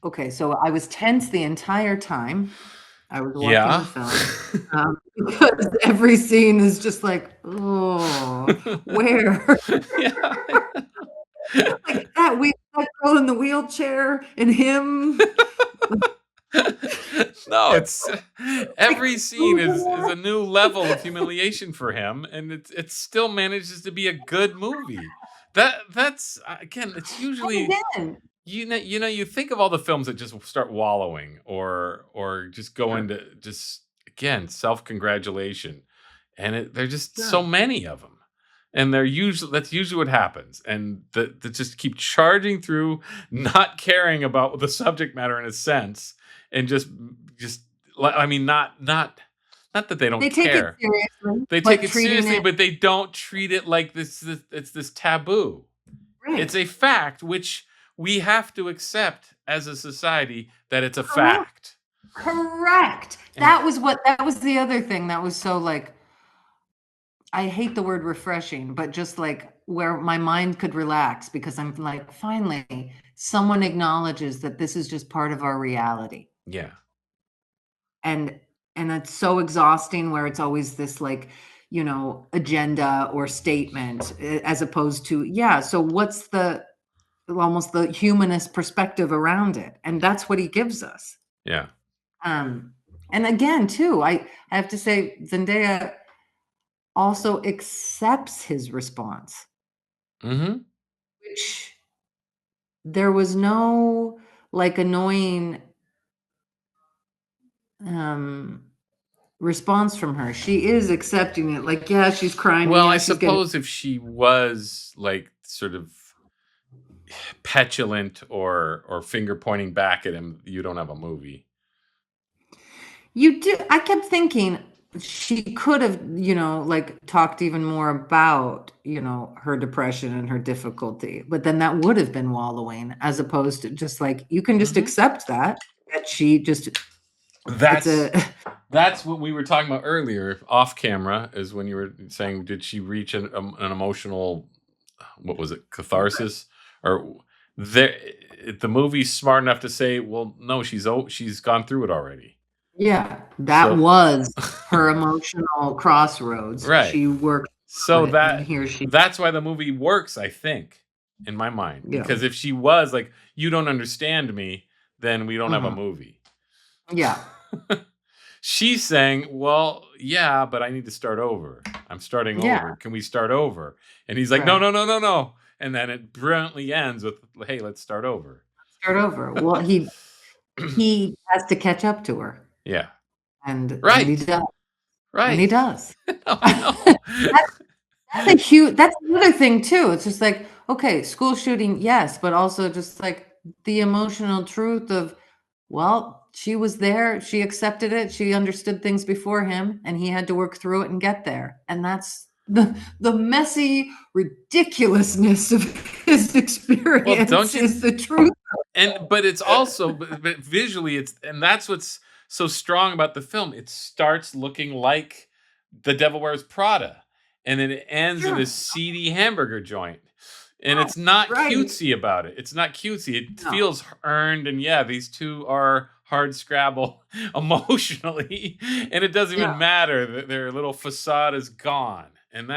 Speaker 2: okay, so I was tense the entire time I was watching the
Speaker 1: yeah,
Speaker 2: film, because every scene is just like, "Oh, where?"
Speaker 1: yeah.
Speaker 2: Like, that girl in the wheelchair and him,
Speaker 1: No, it's
Speaker 2: like,
Speaker 1: every scene
Speaker 2: who's
Speaker 1: is
Speaker 2: that?
Speaker 1: a new level of humiliation for him, and it still manages to be a good movie. That's again, it's
Speaker 2: And
Speaker 1: usually
Speaker 2: again
Speaker 1: you think of all the films that just start wallowing or just go
Speaker 2: sure,
Speaker 1: into just again self-congratulation, and there're just so
Speaker 2: sure.
Speaker 1: many of them, and that's usually what happens, and the just keep charging through, not caring about the subject matter in a sense, and just I mean not that they don't
Speaker 2: They take it
Speaker 1: care,
Speaker 2: seriously,
Speaker 1: they take
Speaker 2: but
Speaker 1: it
Speaker 2: treating
Speaker 1: seriously,
Speaker 2: it
Speaker 1: but they don't treat it like it's this taboo. It's
Speaker 2: right.
Speaker 1: a fact which we have to accept as a society that it's a
Speaker 2: Correct.
Speaker 1: fact.
Speaker 2: Correct.
Speaker 1: And
Speaker 2: That was the other thing that was so, like, I hate the word refreshing, but just, like, where my mind could relax because I'm like, "Finally, someone acknowledges that this is just part of our reality."
Speaker 1: yeah.
Speaker 2: And it's so exhausting where it's always this, like, agenda or statement, as opposed to, yeah, so what's the almost the humanist perspective around it, and that's what he gives us.
Speaker 1: Yeah.
Speaker 2: Um, and again, too, I have to say Zendaya also accepts his response,
Speaker 1: Mhm.
Speaker 2: which there was no like annoying um response from her. She is accepting it. Like, yeah, she's crying.
Speaker 1: Well,
Speaker 2: yeah,
Speaker 1: I
Speaker 2: she's
Speaker 1: suppose if she was like sort of petulant or finger pointing back at him, you don't have a movie.
Speaker 2: You do. I kept thinking she could have, like talked even more about, her depression and her difficulty, but then that would have been wallowing as opposed to just like, you can just accept that she just,
Speaker 1: That's what we were talking about earlier off camera, is when you were saying, did she reach an emotional, what was it, catharsis? Or the movie's smart enough to say, well, no, she's gone through it already.
Speaker 2: yeah, that was her emotional crossroads.
Speaker 1: Right.
Speaker 2: She worked.
Speaker 1: So that's why the movie works, I think, in my mind.
Speaker 2: Yeah.
Speaker 1: Because if she was like, you don't understand me, then we don't have a movie.
Speaker 2: Yeah.
Speaker 1: She's saying, well, yeah, but I need to start over. I'm starting over. Can we start over? And he's like, no. And then it brilliantly ends with, hey, let's start over.
Speaker 2: Well, he has to catch up to her.
Speaker 1: Yeah.
Speaker 2: And he does.
Speaker 1: Right.
Speaker 2: And he does.
Speaker 1: I know.
Speaker 2: That's another thing too. It's just like, okay, school shooting, yes, but also just like the emotional truth of, well, she was there, she accepted it, she understood things before him, and he had to work through it and get there. And that's the messy ridiculousness of his experience is the truth.
Speaker 1: But it's also, but visually, and that's what's so strong about the film. It starts looking like The Devil Wears Prada, and then it ends in a seedy hamburger joint. And it's not cutesy about it. It's not cutesy. It feels earned, and these two are hard scrabble emotionally, and it doesn't even matter that their little facade is gone. And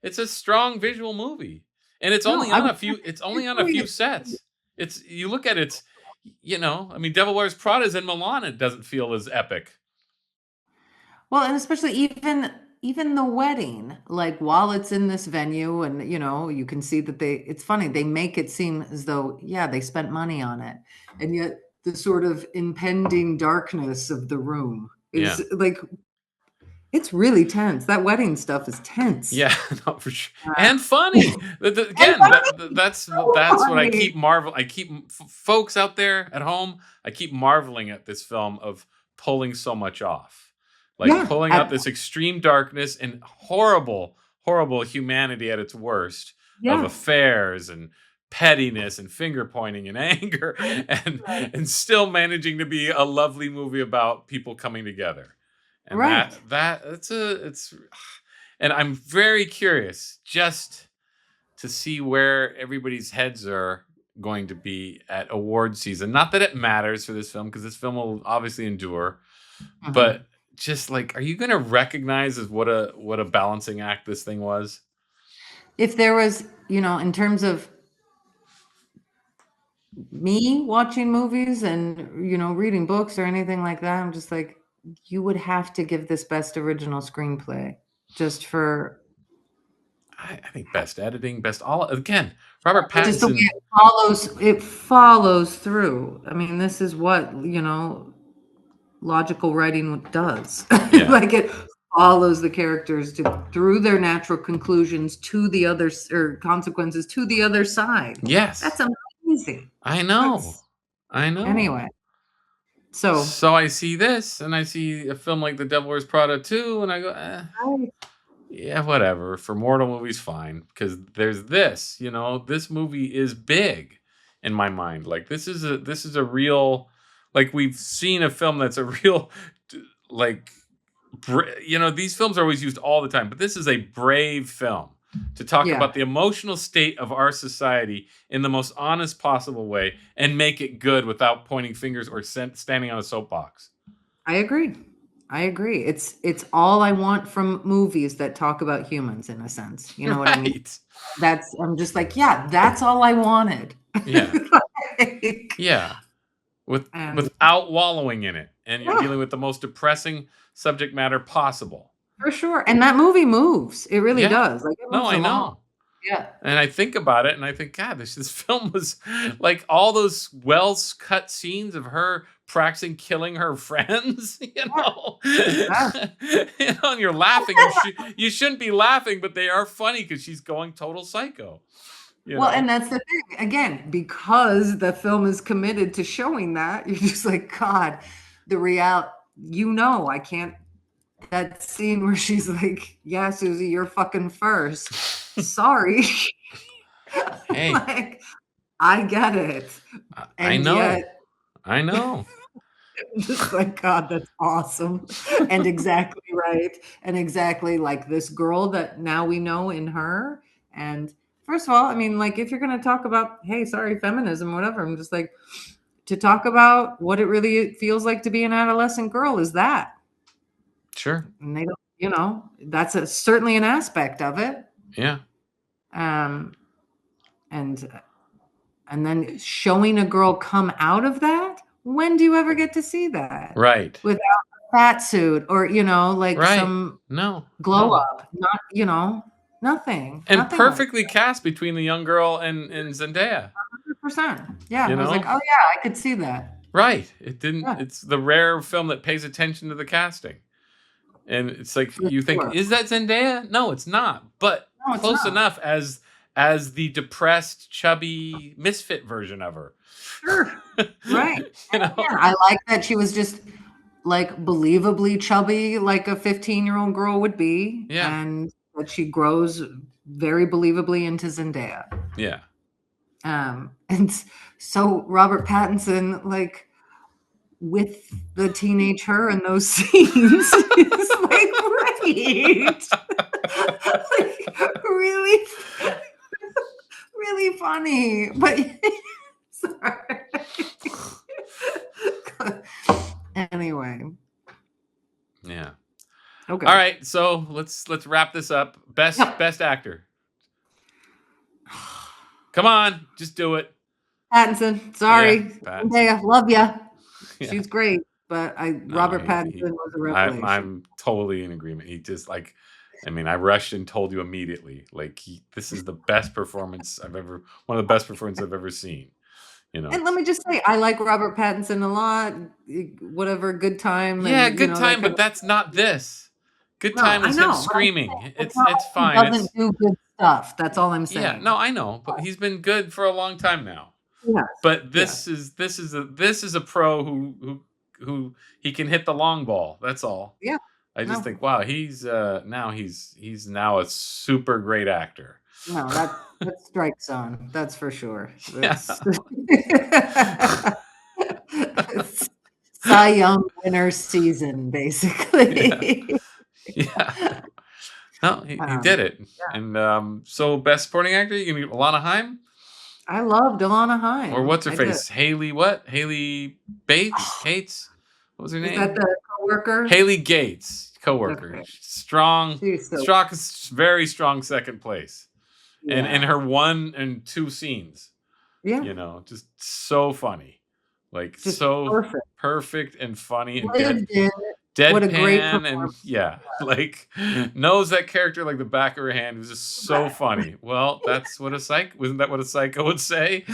Speaker 1: it's a strong visual movie, and it's only on a few. It's only on a few sets. You look at it. I mean, Devil Wears Prada is in Milan. It doesn't feel as epic.
Speaker 2: Well, and especially even the wedding, like while it's in this venue and, you can see that it's funny, they make it seem as though, they spent money on it. And yet the sort of impending darkness of the room is like, it's really tense. That wedding stuff is tense.
Speaker 1: Yeah, no, for sure. And funny. Again, that's what I keep marveling. Folks out there at home, I keep marveling at this film of pulling so much off. Like pulling out this extreme darkness and horrible, horrible humanity at its worst of affairs and pettiness and finger pointing and anger and still managing to be a lovely movie about people coming together. And and I'm very curious just to see where everybody's heads are going to be at award season. Not that it matters for this film, because this film will obviously endure, but just like, are you going to recognize as what a balancing act this thing was?
Speaker 2: If there was, in terms of me watching movies and, reading books or anything like that, I'm just like, you would have to give this best original screenplay just for.
Speaker 1: I think best editing, again, Robert Pattinson.
Speaker 2: Just the way it follows through. I mean, this is what, logical writing does. Like it follows the characters through their natural conclusions to the other or consequences to the other side.
Speaker 1: Yes,
Speaker 2: that's amazing.
Speaker 1: I know.
Speaker 2: Anyway,
Speaker 1: so I see this, and I see a film like The Devil Wears Prada 2, and I go, yeah, whatever. For mortal movies, fine, because there's this. This movie is big in my mind. Like this is a real. Like, we've seen a film that's a real, like, these films are always used all the time, but this is a brave film to talk about the emotional state of our society in the most honest possible way and make it good without pointing fingers or standing on a soapbox.
Speaker 2: I agree. It's all I want from movies that talk about humans, in a sense. You know what I mean? I'm just like, that's all I wanted.
Speaker 1: Yeah. Without wallowing in it, and you're dealing with the most depressing subject matter possible.
Speaker 2: For sure. And that movie moves. It really does. Like,
Speaker 1: I know.
Speaker 2: Yeah.
Speaker 1: And I think about it, and I think, God, this film was like all those well-cut scenes of her practicing killing her friends.
Speaker 2: Yeah.
Speaker 1: And you're laughing. You shouldn't be laughing, but they are funny because she's going total psycho.
Speaker 2: Well, and that's the thing. Again, because the film is committed to showing that, you're just like, God, the reality. I can't. That scene where she's like, "Yeah, Susie, you're fucking first. Sorry."
Speaker 1: Hey,
Speaker 2: Like, I get it.
Speaker 1: I
Speaker 2: And
Speaker 1: know.
Speaker 2: yet,
Speaker 1: I know.
Speaker 2: I'm just like, God, that's awesome. And exactly right. And exactly like this girl that now we know in her. And first of all, I mean, like, if you're going to talk about, hey, sorry, feminism, whatever, I'm just like, to talk about what it really feels like to be an adolescent girl is that.
Speaker 1: Sure.
Speaker 2: And they don't, that's certainly an aspect of it.
Speaker 1: Yeah.
Speaker 2: And then showing a girl come out of that. When do you ever get to see that?
Speaker 1: Right.
Speaker 2: Without a fat suit or, like
Speaker 1: Right.
Speaker 2: some
Speaker 1: No.
Speaker 2: glow up. Not, nothing.
Speaker 1: And
Speaker 2: Nothing
Speaker 1: perfectly
Speaker 2: like
Speaker 1: cast between the young girl and Zendaya.
Speaker 2: 100%. Yeah. I was like, oh yeah, I could see that.
Speaker 1: Right. It didn't.
Speaker 2: Yeah.
Speaker 1: It's the rare film that pays attention to the casting. And it's like,
Speaker 2: For
Speaker 1: you think,
Speaker 2: sure.
Speaker 1: is that Zendaya? No, it's not. But
Speaker 2: No, it's
Speaker 1: close
Speaker 2: not.
Speaker 1: enough as the depressed, chubby misfit version of her.
Speaker 2: Sure. Right.
Speaker 1: Yeah,
Speaker 2: I like that she was just like believably chubby, like a 15-year-old girl would be.
Speaker 1: Yeah.
Speaker 2: And that she grows very believably into Zendaya.
Speaker 1: Yeah.
Speaker 2: And so Robert Pattinson, like with the teenage her in those scenes, is like great. Like, really, really funny. But sorry. Anyway.
Speaker 1: Yeah.
Speaker 2: Okay.
Speaker 1: All right. So let's wrap this up. Best actor. Come on, just do it.
Speaker 2: Pattinson. Sorry.
Speaker 1: Yeah,
Speaker 2: Zendaya, love ya.
Speaker 1: Yeah.
Speaker 2: She's great, but Robert Pattinson was a revelation.
Speaker 1: I'm totally in agreement. He just I rushed and told you immediately. Like this is the best performance one of the best performances I've ever seen.
Speaker 2: And let me just say, I like Robert Pattinson a lot. Whatever, Good Time.
Speaker 1: Yeah,
Speaker 2: and,
Speaker 1: Good Time, but that's not this. Good Time was him screaming. It's fine.
Speaker 2: He doesn't do good stuff. That's all I'm saying.
Speaker 1: Yeah, no, I know, but he's been good for a long time now.
Speaker 2: Yes.
Speaker 1: But this is a pro who he can hit the long ball. That's all.
Speaker 2: Yeah.
Speaker 1: I just think, wow, he's now a super great actor.
Speaker 2: No, that strikes on. That's for sure. That's Cy Young winner season, basically.
Speaker 1: Yeah. No, he did it. Yeah. And so best supporting actor, you mean Alana Haim?
Speaker 2: I loved Alana Haim.
Speaker 1: Or what's her face? Hailey what? Hailey Bates? Gates? What was her name?
Speaker 2: Is that the coworker?
Speaker 1: Hailey Gates, coworker. Okay. Strong, very strong second place. Yeah. And in her 1 and 2 scenes.
Speaker 2: Yeah.
Speaker 1: Just so funny. Like just so perfect and funny and deadpan. What a great performance. And like knows that character like the back of her hand. It was just so funny. Well, that's what wasn't that what a psycho would say?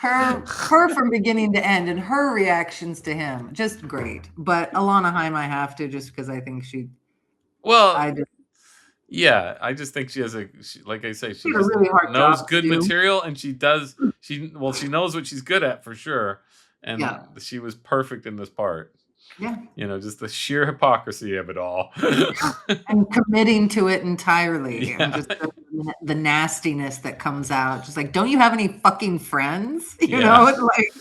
Speaker 2: her from beginning to end and her reactions to him, just great. But Alana Haim, I have to, just because I think she.
Speaker 1: Well, I just think she has like I say, she
Speaker 2: really
Speaker 1: knows good material, and she does. She knows what she's good at for sure. And she was perfect in this part.
Speaker 2: Yeah.
Speaker 1: Just the sheer hypocrisy of it all.
Speaker 2: And committing to it entirely. Yeah. And just the nastiness that comes out. Just like, don't you have any fucking friends? You know, like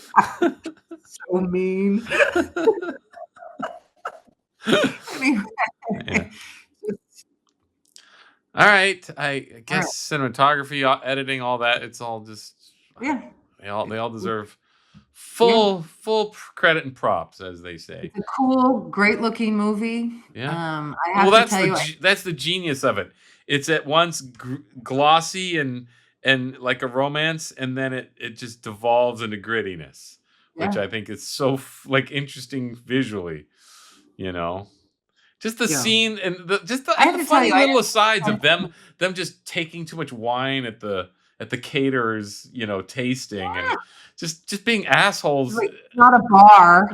Speaker 2: so mean. Anyway.
Speaker 1: Yeah. All right. I guess cinematography, editing, all that, it's all just they all deserve full credit and props, as they say.
Speaker 2: It's a cool, great looking movie.
Speaker 1: Yeah.
Speaker 2: I have to tell you,
Speaker 1: that's the genius of it. It's at once glossy and like a romance, and then it just devolves into grittiness, which I think is so interesting visually. Just the scene and the
Speaker 2: I have to tell
Speaker 1: funny
Speaker 2: you,
Speaker 1: little asides of them just taking too much wine at the caterer's, tasting and just being assholes.
Speaker 2: Like, it's not a bar.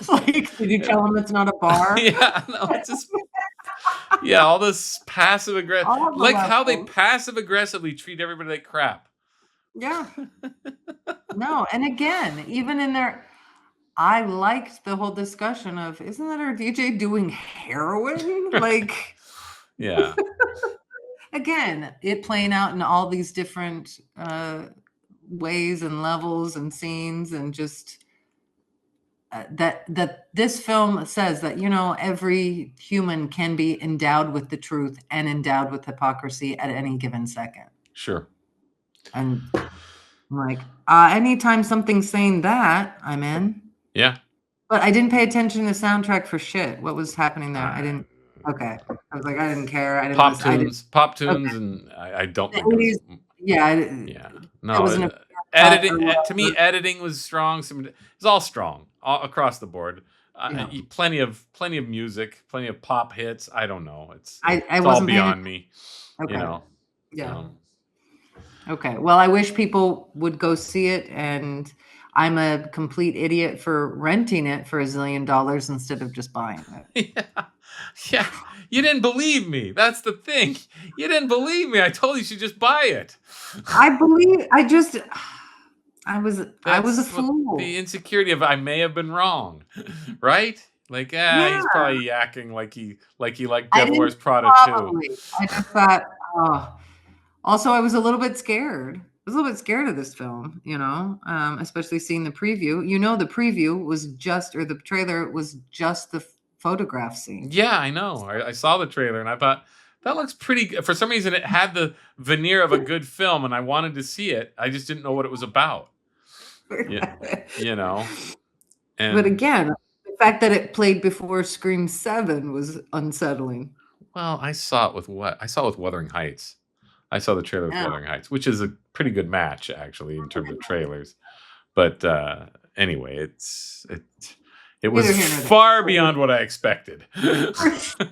Speaker 2: Like, did you tell him it's not a bar?
Speaker 1: Yeah, no, it's just all this passive aggressive,
Speaker 2: All of the
Speaker 1: like how they
Speaker 2: levels.
Speaker 1: passive aggressively treat everybody like crap.
Speaker 2: Yeah. No, and again, even in their I liked the whole discussion of, isn't that our DJ doing heroin? Like,
Speaker 1: Yeah.
Speaker 2: again, it playing out in all these different ways and levels and scenes, and just that this film says that, every human can be endowed with the truth and endowed with hypocrisy at any given second.
Speaker 1: Sure.
Speaker 2: And I'm like, anytime something's saying that, I'm in.
Speaker 1: Yeah.
Speaker 2: But I didn't pay attention to the soundtrack for shit. What was happening there? I didn't. Okay. I was like, I didn't care. I didn't.
Speaker 1: Pop tunes,
Speaker 2: okay.
Speaker 1: and I don't
Speaker 2: The
Speaker 1: think it was.
Speaker 2: 80s, yeah.
Speaker 1: Yeah. No.
Speaker 2: Wasn't
Speaker 1: Editing to me, editing was strong. It's all strong all across the board.
Speaker 2: Yeah.
Speaker 1: Plenty of music, plenty of pop hits. I don't know. It's
Speaker 2: I
Speaker 1: all beyond me.
Speaker 2: Okay.
Speaker 1: Yeah.
Speaker 2: Okay. Well, I wish people would go see it, and I'm a complete idiot for renting it for $1 zillion instead of just buying it.
Speaker 1: Yeah. You didn't believe me. That's the thing. You didn't believe me. I told you should just buy it.
Speaker 2: I was a fool.
Speaker 1: The insecurity of I may have been wrong, right? Like, he's probably yakking like he liked Devil Wears Prada too.
Speaker 2: I just thought, also, I was a little bit scared. I was a little bit scared of this film, especially seeing the preview. The preview was the trailer was just the photograph scene.
Speaker 1: Yeah, I know. I saw the trailer and I thought, that looks pretty good. For some reason, it had the veneer of a good film, and I wanted to see it. I just didn't know what it was about. Yeah, And,
Speaker 2: but again, the fact that it played before Scream 7 was unsettling.
Speaker 1: Well, I saw it with Wuthering Heights. I saw the trailer with Wuthering Heights, which is a pretty good match, actually, in terms of trailers. But anyway, it was far beyond what I expected.
Speaker 2: Definitely,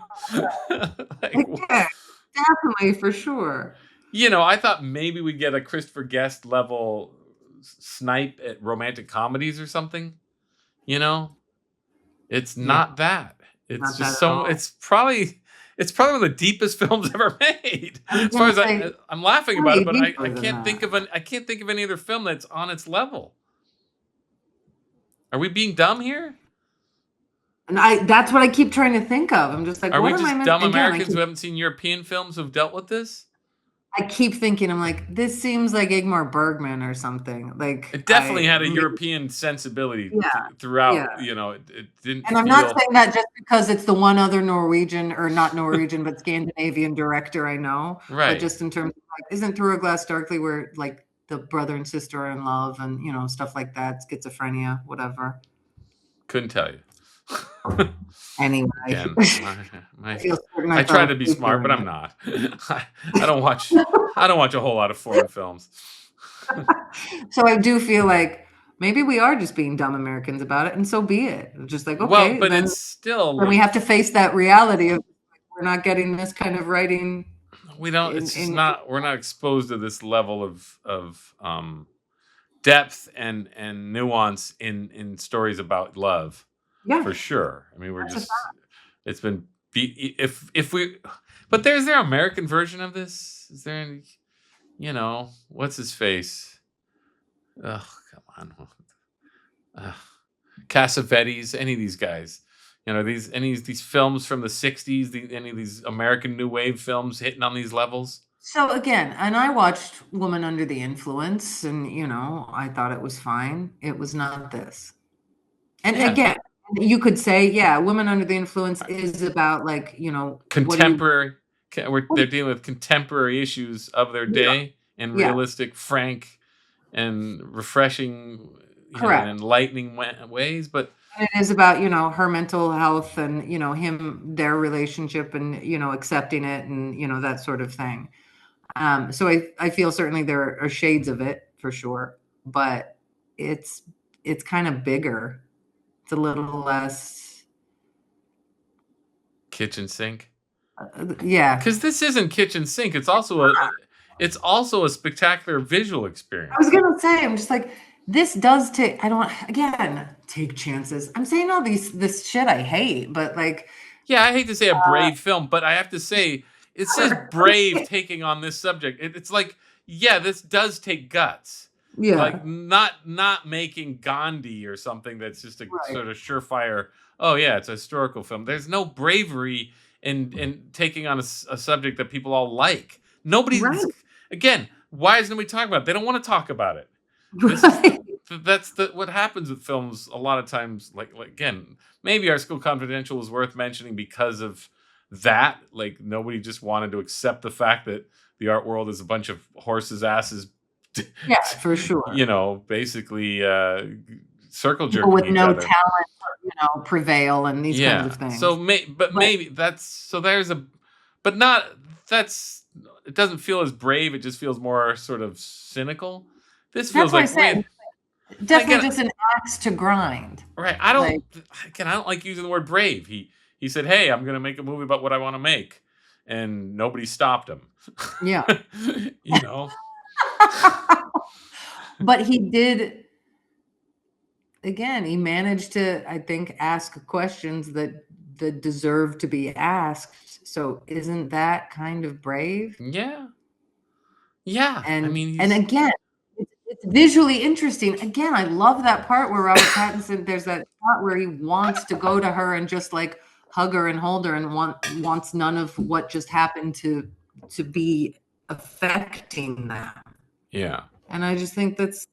Speaker 2: for sure.
Speaker 1: I thought maybe we'd get a Christopher Guest level snipe at romantic comedies or something. It's not that. It's not just so. It's probably one of the deepest films ever made. As far as I'm laughing about it, but I can't think of any other film that's on its level. Are we being dumb here?
Speaker 2: And that's what I keep trying to think of. I'm just like,
Speaker 1: are we just dumb Americans who haven't seen European films who've dealt with this?
Speaker 2: I keep thinking, I'm like, this seems like Ingmar Bergman or something. Like,
Speaker 1: it definitely had a European sensibility throughout.
Speaker 2: Yeah.
Speaker 1: It didn't.
Speaker 2: And I'm not saying that just because it's the one other Norwegian, or not Norwegian, but Scandinavian director I know.
Speaker 1: Right.
Speaker 2: But just in terms of, like, isn't Through a Glass Darkly where, like, the brother and sister are in love and stuff like that, schizophrenia, whatever.
Speaker 1: Couldn't tell you.
Speaker 2: Anyway,
Speaker 1: again, I try to be smart, but I'm not. I don't watch a whole lot of foreign films.
Speaker 2: So I do feel like maybe we are just being dumb Americans about it, and so be it. Just like, okay,
Speaker 1: well, but it's still.
Speaker 2: And we have to face that reality of, like, we're not getting this kind of writing.
Speaker 1: We don't. We're not exposed to this level of depth and nuance in stories about love.
Speaker 2: Yeah,
Speaker 1: for sure. I mean, it's been if we, but there's their American version of this. Is there any, what's his face? Oh, come on. Cassavetes, any of these guys, these films from the 60s, any of these American New Wave films hitting on these levels.
Speaker 2: So again, and I watched Woman Under the Influence, and I thought it was fine. It was not this. And again, you could say, Women Under the Influence is about, like,
Speaker 1: contemporary. They're dealing with contemporary issues of their day in realistic, frank, and refreshing, and enlightening ways. But
Speaker 2: it is about her mental health and their relationship and accepting it and that sort of thing. So I feel certainly there are shades of it for sure, but it's kind of bigger. It's a little less
Speaker 1: kitchen sink.
Speaker 2: Yeah.
Speaker 1: Because this isn't kitchen sink. It's also a spectacular visual experience.
Speaker 2: I was gonna say, I'm just like, this does take. I don't again take chances. I'm saying all this shit I hate, but like,
Speaker 1: yeah, I hate to say a brave film, but I have to say it says brave taking on this subject. It's like, yeah, this does take guts.
Speaker 2: Yeah.
Speaker 1: Like not making Gandhi or something that's just a sort of surefire. Oh yeah, it's a historical film. There's no bravery in taking on a subject that people all like. Nobody. Again, why is nobody talking about it? They don't want to talk about it. That's what happens with films a lot of times. Like again, maybe Our School Confidential is worth mentioning because of that. Like nobody just wanted to accept the fact that the art world is a bunch of horses' asses.
Speaker 2: Yeah, for sure.
Speaker 1: Basically circle jerking
Speaker 2: people with no
Speaker 1: other.
Speaker 2: talent, prevail and these kinds of things.
Speaker 1: So maybe that's so. There's a, but not that's. It doesn't feel as brave. It just feels more sort of cynical. This feels like
Speaker 2: definitely just an axe to grind.
Speaker 1: Right. I don't like using the word brave. He said, "Hey, I'm going to make a movie about what I want to make," and nobody stopped him.
Speaker 2: Yeah. But he did. Again, he managed to, I think, ask questions that deserve to be asked. So isn't that kind of brave?
Speaker 1: Yeah. Yeah.
Speaker 2: And again, it's visually interesting. Again, I love that part where Robert Pattinson, there's that part where he wants to go to her and just like hug her and hold her and wants none of what just happened to be affecting them.
Speaker 1: Yeah.
Speaker 2: And I just think that's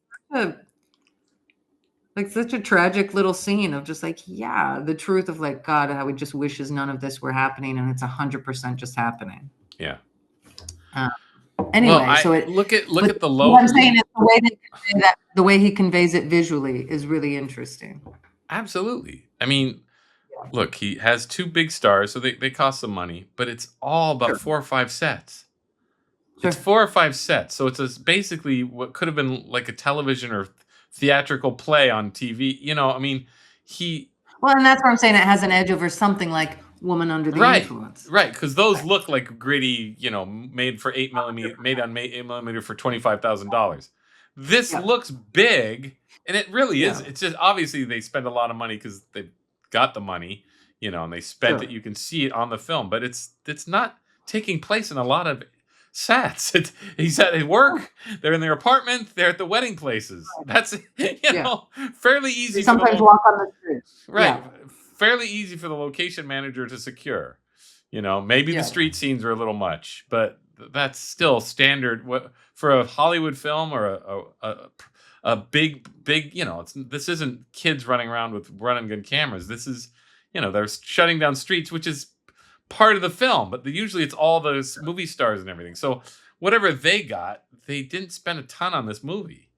Speaker 2: such a tragic little scene of just like, yeah, the truth of like, God, how he just wishes none of this were happening, and it's 100% just happening.
Speaker 1: Yeah.
Speaker 2: Anyway,
Speaker 1: well,
Speaker 2: so
Speaker 1: look at the low.
Speaker 2: What I'm saying is the way he conveys it visually is really interesting.
Speaker 1: Absolutely. I mean, look, he has 2 big stars, so they cost some money, but it's all about 4 or 5 sets. It's 4 or 5 sets, so it's basically what could have been like a television or theatrical play on TV. I mean,
Speaker 2: Well, and that's where I'm saying it has an edge over something like Woman Under the Influence.
Speaker 1: Right, because those look like gritty, made for 8mm, made on 8mm for $25,000. This looks big, and it really is. It's just obviously they spend a lot of money because they've got the money, and they spent it. You can see it on the film, but it's not taking place in a lot of sets. He's at work. They're in their apartment. They're at the wedding places. That's fairly easy.
Speaker 2: They sometimes walk on the street.
Speaker 1: Right. Yeah. Fairly easy for the location manager to secure. Maybe the street scenes are a little much, but that's still standard for a Hollywood film or a big. This isn't kids running around with run and gun cameras. This is, they're shutting down streets, which is part of the film, but usually it's all those movie stars and everything. So whatever they got, they didn't spend a ton on this movie.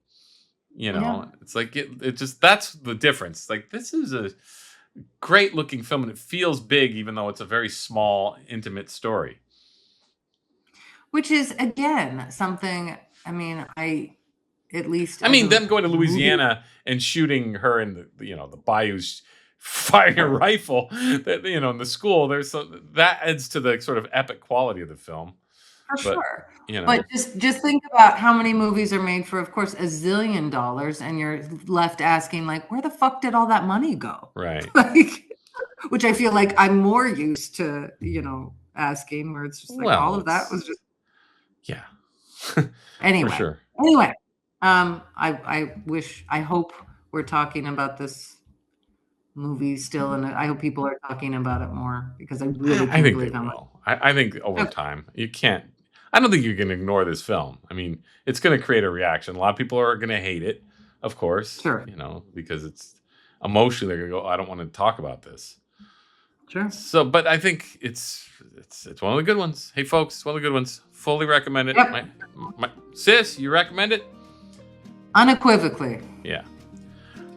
Speaker 1: It's like it just, that's the difference. Like, this is a great looking film and it feels big, even though it's a very small, intimate story.
Speaker 2: Which is, again, something, them
Speaker 1: going to Louisiana and shooting her in the bayous, firing a rifle, in the school. That adds to the sort of epic quality of the film.
Speaker 2: For sure. But just think about how many movies are made for, of course, $1 zillion, and you're left asking, like, where the fuck did all that money go?
Speaker 1: Right.
Speaker 2: Which I feel like I'm more used to, asking, where it's just like all of that was just.
Speaker 1: Yeah.
Speaker 2: Anyway.
Speaker 1: For sure.
Speaker 2: Anyway, I hope we're talking about this movie still, and I hope people are talking about it more, because I really can't believe how much.
Speaker 1: I think over time I don't think you can ignore this film. I mean, it's going to create a reaction. A lot of people are going to hate it, of course.
Speaker 2: Sure.
Speaker 1: Because it's emotionally they're going to go, I don't want to talk about this.
Speaker 2: Sure.
Speaker 1: So, but I think it's one of the good ones. Hey, folks, it's one of the good ones. Fully recommend it.
Speaker 2: Yep.
Speaker 1: My sis, you recommend it?
Speaker 2: Unequivocally.
Speaker 1: Yeah.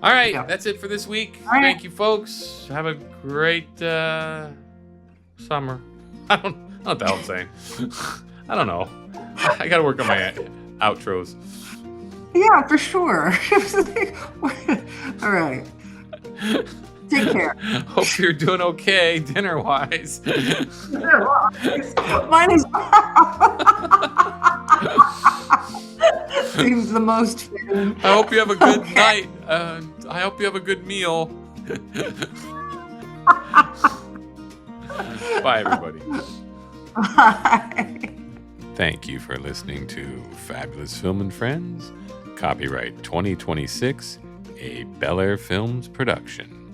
Speaker 1: All right,
Speaker 2: Yep.
Speaker 1: That's it for this week.
Speaker 2: All right.
Speaker 1: Thank you, folks. Have a great summer. I don't know what the hell I'm saying. I don't know. I got to work on my outros.
Speaker 2: Yeah, for sure. All right. Take care.
Speaker 1: Hope you're doing okay dinner-wise.
Speaker 2: Mine is seems the most fitting.
Speaker 1: I hope you have a good night. I hope you have a good meal. Bye, everybody.
Speaker 2: Bye.
Speaker 1: Thank you for listening to Fabulous Film and Friends. Copyright 2026, a Bel Air Films production.